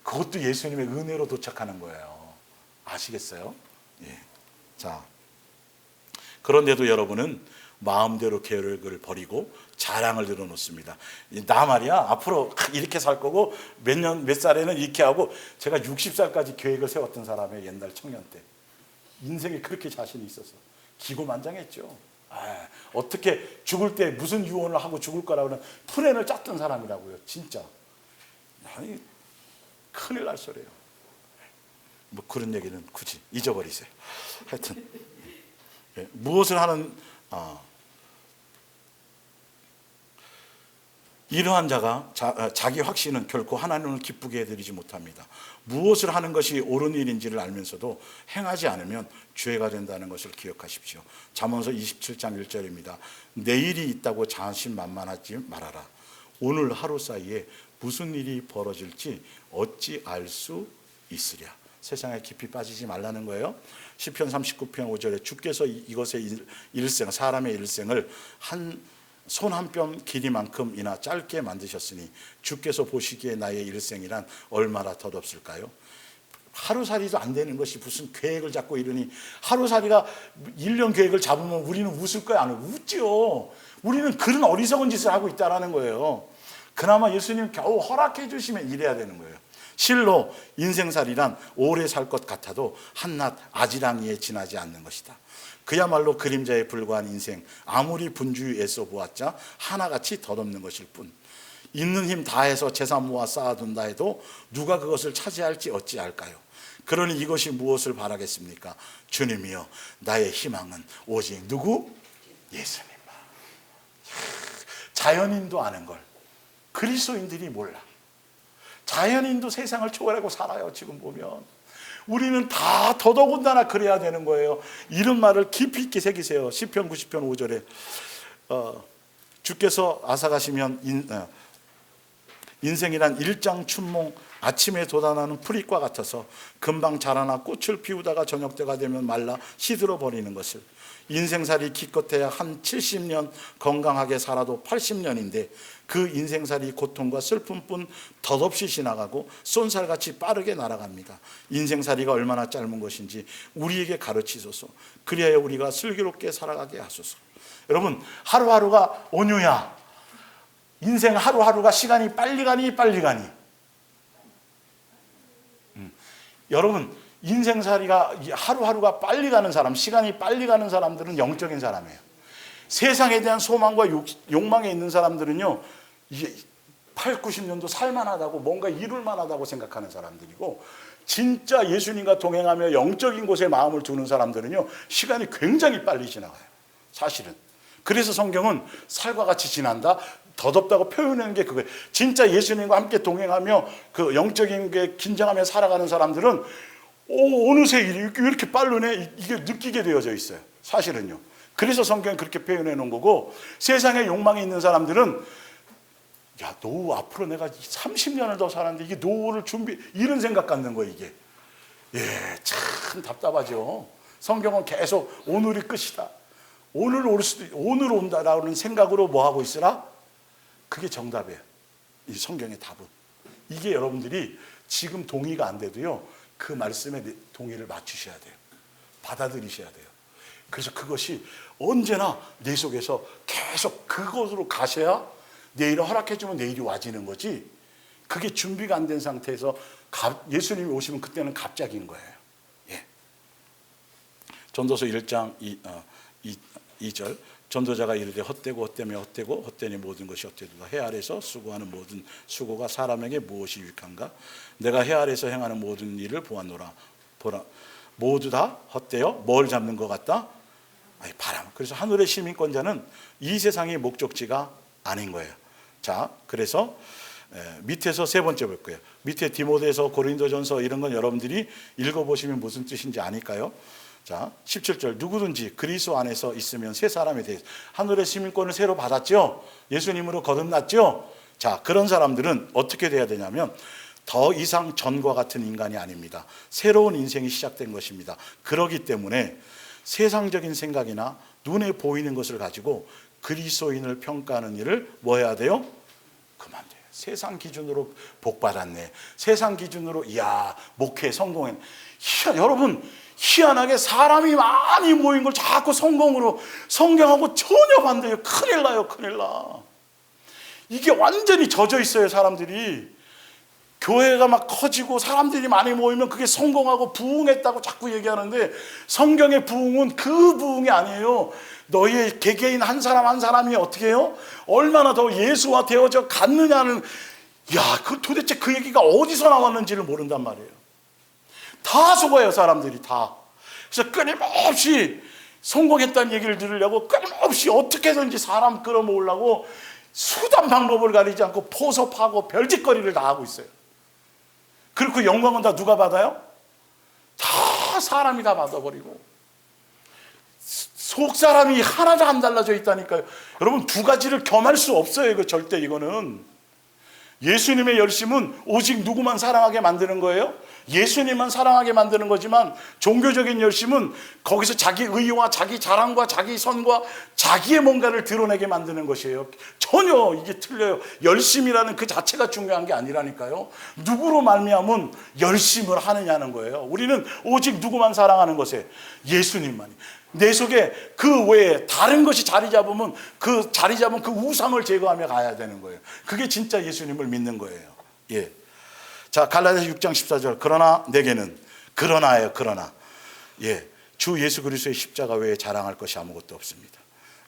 그것도 예수님의 은혜로 도착하는 거예요. 아시겠어요? 자, 그런데도 여러분은 마음대로 계획을 버리고 자랑을 늘어놓습니다. 나 말이야, 앞으로 이렇게 살 거고 몇 살에는 이렇게 하고 제가 60살까지 계획을 세웠던 사람의 옛날 청년 때. 인생에 그렇게 자신이 있어서 기고만장했죠. 어떻게 죽을 때 무슨 유언을 하고 죽을 거라고는 플랜을 짰던 사람이라고요. 진짜. 아니, 큰일 날 소리예요. 뭐 그런 얘기는 굳이 잊어버리세요. 하여튼 무엇을 하는 이러한 자가 자기 확신은 결코 하나님을 기쁘게 해드리지 못합니다. 무엇을 하는 것이 옳은 일인지를 알면서도 행하지 않으면 죄가 된다는 것을 기억하십시오. 잠언서 27장 1절입니다. 내일이 있다고 자신만만하지 말아라. 오늘 하루 사이에 무슨 일이 벌어질지 어찌 알 수 있으랴. 세상에 깊이 빠지지 말라는 거예요. 시편 39편 5절에 주께서 이것의 일생, 사람의 일생을 한 손 한 뼘 길이만큼이나 짧게 만드셨으니 주께서 보시기에 나의 일생이란 얼마나 덧없을까요? 하루살이도 안 되는 것이 무슨 계획을 잡고 이러니, 하루살이가 1년 계획을 잡으면 우리는 웃을 거야, 안 웃죠? 우리는 그런 어리석은 짓을 하고 있다는 거예요. 그나마 예수님 겨우 허락해 주시면 이래야 되는 거예요. 실로 인생살이란 오래 살 것 같아도 한낱 아지랑이에 지나지 않는 것이다. 그야말로 그림자에 불과한 인생, 아무리 분주히 애써 보았자 하나같이 덧없는 것일 뿐. 있는 힘 다해서 재산 모아 쌓아둔다 해도 누가 그것을 차지할지 어찌할까요? 그러니 이것이 무엇을 바라겠습니까? 주님이여, 나의 희망은 오직 누구? 예수님만. 자연인도 아는 걸 그리스도인들이 몰라. 자연인도 세상을 초월하고 살아요. 지금 보면 우리는 다 더더군다나 그래야 되는 거예요. 이런 말을 깊이 있게 새기세요. 시편 90편 5절에 주께서 앗아가시면 인생이란 일장춘몽, 아침에 돋아나는 풀잎과 같아서 금방 자라나 꽃을 피우다가 저녁 때가 되면 말라 시들어 버리는 것을. 인생살이 기껏해야 한 70년 건강하게 살아도 80년인데 그 인생살이 고통과 슬픔뿐 덧없이 지나가고 쏜살같이 빠르게 날아갑니다. 인생살이가 얼마나 짧은 것인지 우리에게 가르치소서. 그리하여 우리가 슬기롭게 살아가게 하소서. 여러분, 하루하루가 온유야. 인생 하루하루가 시간이 빨리 가니. 여러분, 인생살이가 하루하루가 빨리 가는 사람, 시간이 빨리 가는 사람들은 영적인 사람이에요. 세상에 대한 소망과 욕망에 있는 사람들은요, 이게 8, 90년도 살만하다고, 뭔가 이룰만하다고 생각하는 사람들이고, 진짜 예수님과 동행하며 영적인 곳에 마음을 두는 사람들은요, 시간이 굉장히 빨리 지나가요. 사실은. 그래서 성경은 살과 같이 지난다, 덧없다고 표현하는 게 그거예요. 진짜 예수님과 함께 동행하며 그 영적인 게 긴장하며 살아가는 사람들은 어느새 왜 이렇게 빠르네? 이게 느끼게 되어져 있어요. 사실은요. 그래서 성경은 그렇게 표현해 놓은 거고, 세상에 욕망이 있는 사람들은 야, 노후 앞으로 내가 30년을 더 살았는데 이게 노후를 이런 생각 갖는 거예요, 이게. 예, 참 답답하죠. 성경은 계속 오늘이 끝이다. 오늘 온다라는 생각으로 뭐 하고 있으라? 그게 정답이에요. 이 성경의 답은. 이게 여러분들이 지금 동의가 안 돼도요, 그 말씀에 동의를 맞추셔야 돼요. 받아들이셔야 돼요. 그래서 그것이 언제나 내 속에서 계속 그것으로 가셔야 내일을 허락해주면 내일이 와지는 거지, 그게 준비가 안 된 상태에서 예수님이 오시면 그때는 갑자기인 거예요. 예. 전도서 1장 2절 전도자가 이르되 헛되고 헛되며 헛되고 헛되니 모든 것이 헛되도다. 해 아래서 수고하는 모든 수고가 사람에게 무엇이 유익한가? 내가 해 아래서 행하는 모든 일을 보았노라. 보라, 모두 다 헛되어 뭘 잡는 것 같다? 아니, 바람. 그래서 하늘의 시민권자는 이 세상의 목적지가 아닌 거예요. 자, 그래서 밑에서 세 번째 볼 거예요. 밑에 디모데서 고린도전서 이런 건 여러분들이 읽어보시면 무슨 뜻인지 아닐까요? 자, 17절 누구든지 그리스도 안에서 있으면 새 사람이 되어 하늘의 시민권을 새로 받았죠. 예수님으로 거듭났죠. 자, 그런 사람들은 어떻게 돼야 되냐면 더 이상 전과 같은 인간이 아닙니다. 새로운 인생이 시작된 것입니다. 그렇기 때문에 세상적인 생각이나 눈에 보이는 것을 가지고 그리스도인을 평가하는 일을 뭐 해야 돼요? 그만 돼요. 세상 기준으로 복 받았네. 세상 기준으로 이야 목회 성공했네. 여러분, 희한하게 사람이 많이 모인 걸 자꾸 성공으로, 성경하고 전혀 반대예요. 큰일 나요, 큰일 나. 이게 완전히 젖어 있어요, 사람들이. 교회가 막 커지고 사람들이 많이 모이면 그게 성공하고 부흥했다고 자꾸 얘기하는데, 성경의 부흥은 그 부흥이 아니에요. 너희의 개개인 한 사람 한 사람이 어떻게 해요? 얼마나 더 예수와 되어져 갔느냐는, 도대체 그 얘기가 어디서 나왔는지를 모른단 말이에요. 다 속아요, 사람들이 다. 그래서 끊임없이 성공했다는 얘기를 들으려고 끊임없이 어떻게든지 사람 끌어모으려고 수단 방법을 가리지 않고 포섭하고 별짓거리를 다 하고 있어요. 그리고 영광은 다 누가 받아요? 다 사람이 다 받아버리고 속 사람이 하나도 안 달라져 있다니까요. 여러분, 두 가지를 겸할 수 없어요. 이거 절대. 이거는 예수님의 열심은 오직 누구만 사랑하게 만드는 거예요? 예수님만 사랑하게 만드는 거지만 종교적인 열심은 거기서 자기 의와 자기 자랑과 자기 선과 자기의 뭔가를 드러내게 만드는 것이에요. 전혀 이게 틀려요. 열심이라는 그 자체가 중요한 게 아니라니까요. 누구로 말미암은 열심을 하느냐는 거예요. 우리는 오직 누구만 사랑하는 것에 예수님만이. 내 속에 그 외에 다른 것이 자리 잡으면 그 자리 잡은 그 우상을 제거하며 가야 되는 거예요. 그게 진짜 예수님을 믿는 거예요. 예. 자, 갈라디아서 6장 14절. 그러나 내게는 그러나예요. 그러나 주 예수 그리스도의 십자가 외에 자랑할 것이 아무것도 없습니다.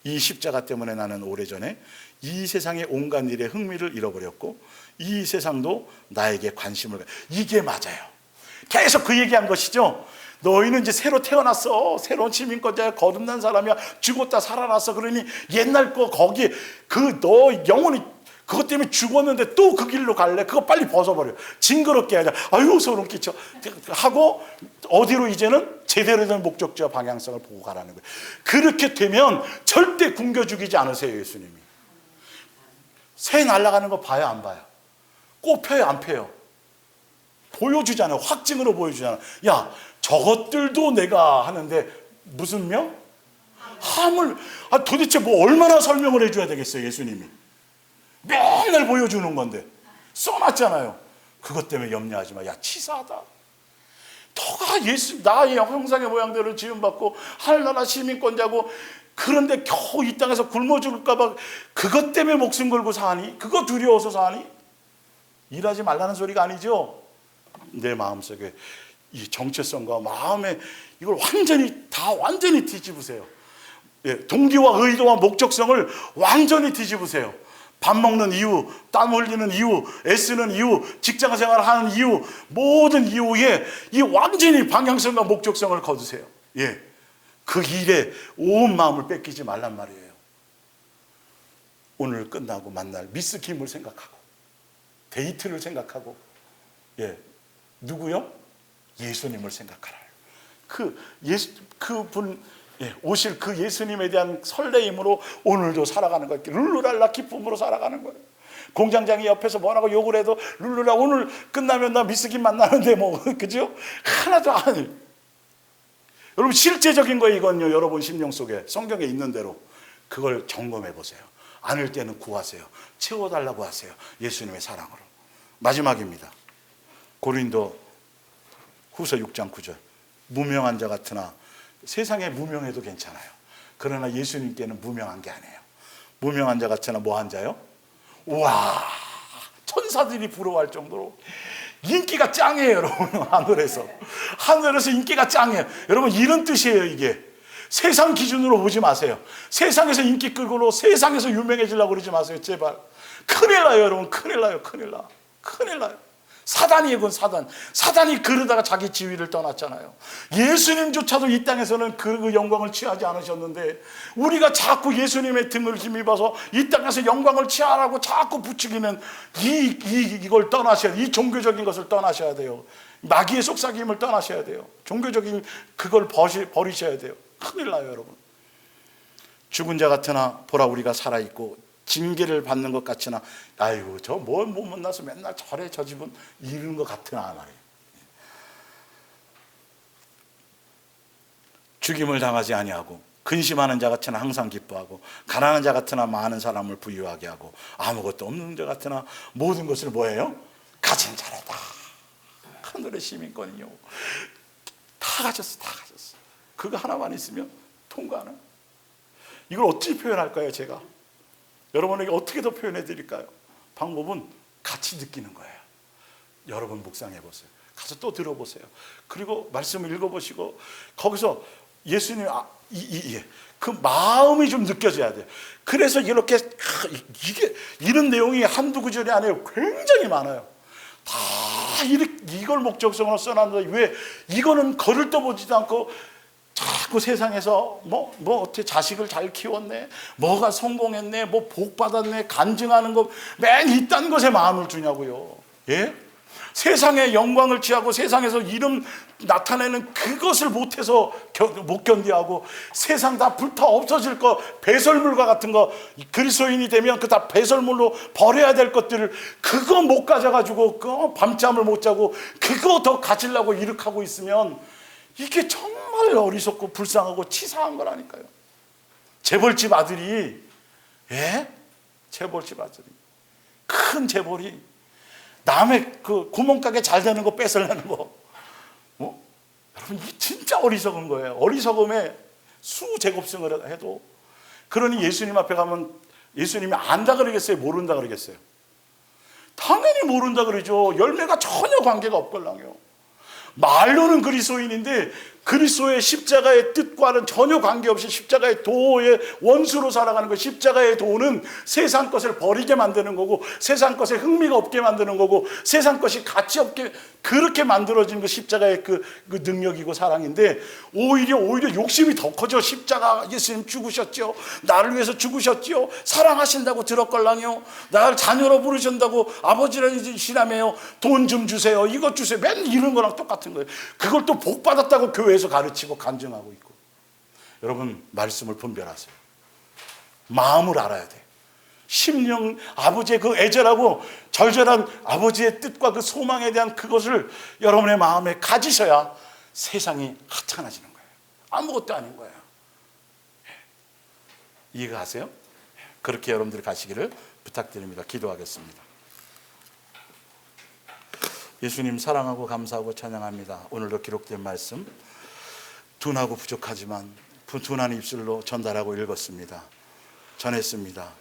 이 십자가 때문에 나는 오래전에 이 세상의 온갖 일에 흥미를 잃어버렸고 이 세상도 나에게 관심을 이게 맞아요. 계속 그 얘기한 것이죠. 너희는 이제 새로 태어났어. 새로운 시민권자야. 거듭난 사람이야. 죽었다 살아났어. 그러니 옛날 거 거기에 너 영혼이 그것 때문에 죽었는데 또 그 길로 갈래? 그거 빨리 벗어버려. 징그럽게 하자. 아유 소름 끼쳐. 하고 어디로 이제는 제대로 된 목적지와 방향성을 보고 가라는 거예요. 그렇게 되면 절대 굶겨 죽이지 않으세요. 예수님이. 새 날아가는 거 봐요? 안 봐요? 꽃 펴요? 안 펴요? 보여주잖아요. 확증으로 보여주잖아요. 야, 저것들도 내가 하는데 무슨 명? 함을. 도대체 뭐 얼마나 설명을 해줘야 되겠어요. 예수님이. 맨날 보여주는 건데 써놨잖아요. 그것 때문에 염려하지 마. 야, 치사하다. 너가 나의 형상의 모양대로 지음받고 하늘나라 시민권자고 그런데 겨우 이 땅에서 굶어 죽을까 봐 그것 때문에 목숨 걸고 사니? 그거 두려워서 사니? 일하지 말라는 소리가 아니죠. 내 마음속에 이 정체성과 마음에 이걸 완전히 뒤집으세요. 동기와 의도와 목적성을 완전히 뒤집으세요. 밥 먹는 이유, 땀 흘리는 이유, 애쓰는 이유, 직장 생활하는 이유, 모든 이유에 이 완전히 방향성과 목적성을 거두세요. 그 일에 온 마음을 뺏기지 말란 말이에요. 오늘 끝나고 만날 미스 김을 생각하고 데이트를 생각하고 누구요? 예수님을 생각하라. 그분 오실 그 예수님에 대한 설레임으로 오늘도 살아가는 거예요. 룰루랄라 기쁨으로 살아가는 거예요. 공장장이 옆에서 뭐라고 욕을 해도 룰루랄라 오늘 끝나면 나 미스김 만나는데 뭐 그죠? 하나도 아니. 여러분 실제적인 거예요. 이건요. 여러분 심령 속에 성경에 있는 대로 그걸 점검해 보세요. 아닐 때는 구하세요. 채워달라고 하세요. 예수님의 사랑으로. 마지막입니다. 고린도 후서 6장 9절. 무명한 자 같으나 세상에 무명해도 괜찮아요. 그러나 예수님께는 무명한 게 아니에요. 무명한 자 같으나 뭐한 자요? 우와, 천사들이 부러워할 정도로 인기가 짱이에요. 여러분 하늘에서 인기가 짱이에요. 여러분 이런 뜻이에요. 이게 세상 기준으로 보지 마세요. 세상에서 인기 끌고 세상에서 유명해지려고 그러지 마세요. 제발. 큰일 나요. 여러분 큰일 나요. 큰일 나요. 사단이에요. 사단이 그러다가 자기 지위를 떠났잖아요. 예수님조차도 이 땅에서는 그 영광을 취하지 않으셨는데 우리가 자꾸 예수님의 등을 힘입어서 이 땅에서 영광을 취하라고 자꾸 부추기는 이걸 떠나셔야 돼요. 이 종교적인 것을 떠나셔야 돼요. 마귀의 속삭임을 떠나셔야 돼요. 종교적인 그걸 버리셔야 돼요. 큰일 나요. 여러분. 죽은 자 같으나 보라 우리가 살아있고 징계를 받는 것 같으나 아이고 저 뭘 못 만나서 맨날 저 집은 이런 것 같으나 말이에요. 죽임을 당하지 아니하고 근심하는 자 같으나 항상 기뻐하고 가난한 자 같으나 많은 사람을 부유하게 하고 아무것도 없는 자 같으나 모든 것을 뭐예요? 가진 자라다. 하늘의 시민권이요. 다 가졌어. 그거 하나만 있으면 통과하는. 이걸 어찌 표현할까요? 제가 여러분에게 어떻게 더 표현해 드릴까요? 방법은 같이 느끼는 거예요. 여러분 묵상해 보세요. 가서 또 들어보세요. 그리고 말씀을 읽어보시고 거기서 예수님 그 마음이 좀 느껴져야 돼요. 그래서 이렇게 이런 내용이 한두 구절이 아니에요. 굉장히 많아요. 다 이걸 목적성으로 써놨는데 왜 이거는 걸을 떠보지도 않고 자꾸 세상에서 어떻게 자식을 잘 키웠네, 뭐가 성공했네, 뭐 복 받았네, 간증하는 거 맨 이딴 것에 마음을 주냐고요. 세상의 영광을 취하고 세상에서 이름 나타내는 그것을 못해서 못 견디하고 세상 다 불타 없어질 거, 배설물과 같은 거, 그리스도인이 되면 그 다 배설물로 버려야 될 것들을 그거 못 가져가지고 그 밤잠을 못 자고 그거 더 가지려고 이룩하고 있으면 이게 정말 어리석고 불쌍하고 치사한 거라니까요. 재벌집 아들이, 재벌집 아들이, 큰 재벌이 남의 그 구멍가게 잘 되는 거 뺏으려는 거, 여러분 이게 진짜 어리석은 거예요. 어리석음에 수제곱승을 해도. 그러니 예수님 앞에 가면 예수님이 안다 그러겠어요? 모른다 그러겠어요? 당연히 모른다 그러죠. 열매가 전혀 관계가 없걸랑요. 말로는 그리스도인인데 그리스도의 십자가의 뜻과는 전혀 관계없이 십자가의 도의 원수로 살아가는 거. 십자가의 도는 세상 것을 버리게 만드는 거고 세상 것에 흥미가 없게 만드는 거고 세상 것이 가치 없게 그렇게 만들어지는 거 십자가의 그 능력이고 사랑인데 오히려 욕심이 더 커져. 십자가 예수님 죽으셨죠. 나를 위해서 죽으셨죠. 사랑하신다고 들었걸랑요. 나를 자녀로 부르신다고 아버지라시라며요. 돈 좀 주세요. 이것 주세요. 맨 이런 거랑 똑같은 거예요. 그걸 또 복 받았다고 교회에서 가르치고 간증하고 있고. 여러분 말씀을 분별하세요. 마음을 알아야 돼. 심령 아버지의 그 애절하고 절절한 아버지의 뜻과 그 소망에 대한 그것을 여러분의 마음에 가지셔야 세상이 하찮아지는 거예요. 아무것도 아닌 거예요. 이해가 가세요? 그렇게 여러분들이 가시기를 부탁드립니다. 기도하겠습니다. 예수님 사랑하고 감사하고 찬양합니다. 오늘도 기록된 말씀 둔하고 부족하지만 둔한 입술로 전달하고 읽었습니다. 전했습니다.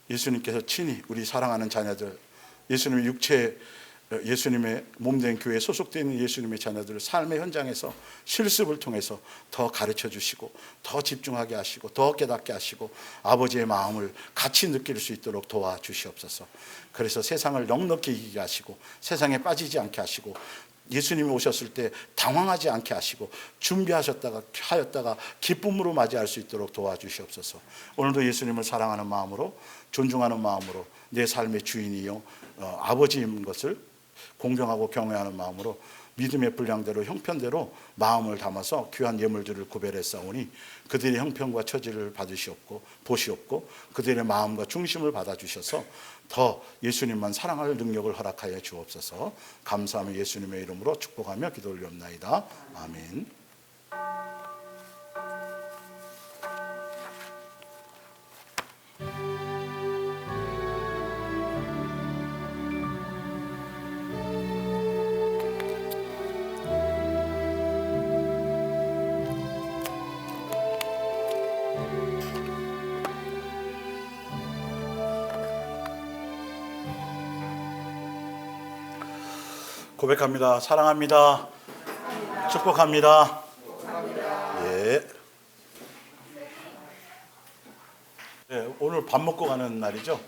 예수님께서 친히 우리 사랑하는 자녀들, 예수님의 육체, 예수님의 몸된 교회에 소속되어 있는 예수님의 자녀들을 삶의 현장에서 실습을 통해서 더 가르쳐 주시고 더 집중하게 하시고 더 깨닫게 하시고 아버지의 마음을 같이 느낄 수 있도록 도와주시옵소서. 그래서 세상을 넉넉히 이기게 하시고 세상에 빠지지 않게 하시고 예수님이 오셨을 때 당황하지 않게 하시고 준비하였다가 기쁨으로 맞이할 수 있도록 도와주시옵소서. 오늘도 예수님을 사랑하는 마음으로 존중하는 마음으로 내 삶의 주인이요 아버지인 것을 공경하고 경외하는 마음으로 믿음의 분량대로 형편대로 마음을 담아서 귀한 예물들을 구별했사오니 그들의 형편과 처지를 받으시옵고 보시옵고 그들의 마음과 중심을 받아주셔서 더 예수님만 사랑할 능력을 허락하여 주옵소서. 감사하며 예수님의 이름으로 축복하며 기도 올리옵나이다. 아멘. 고백합니다. 사랑합니다. 축복합니다. 예. 네, 오늘 밥 먹고 가는 날이죠.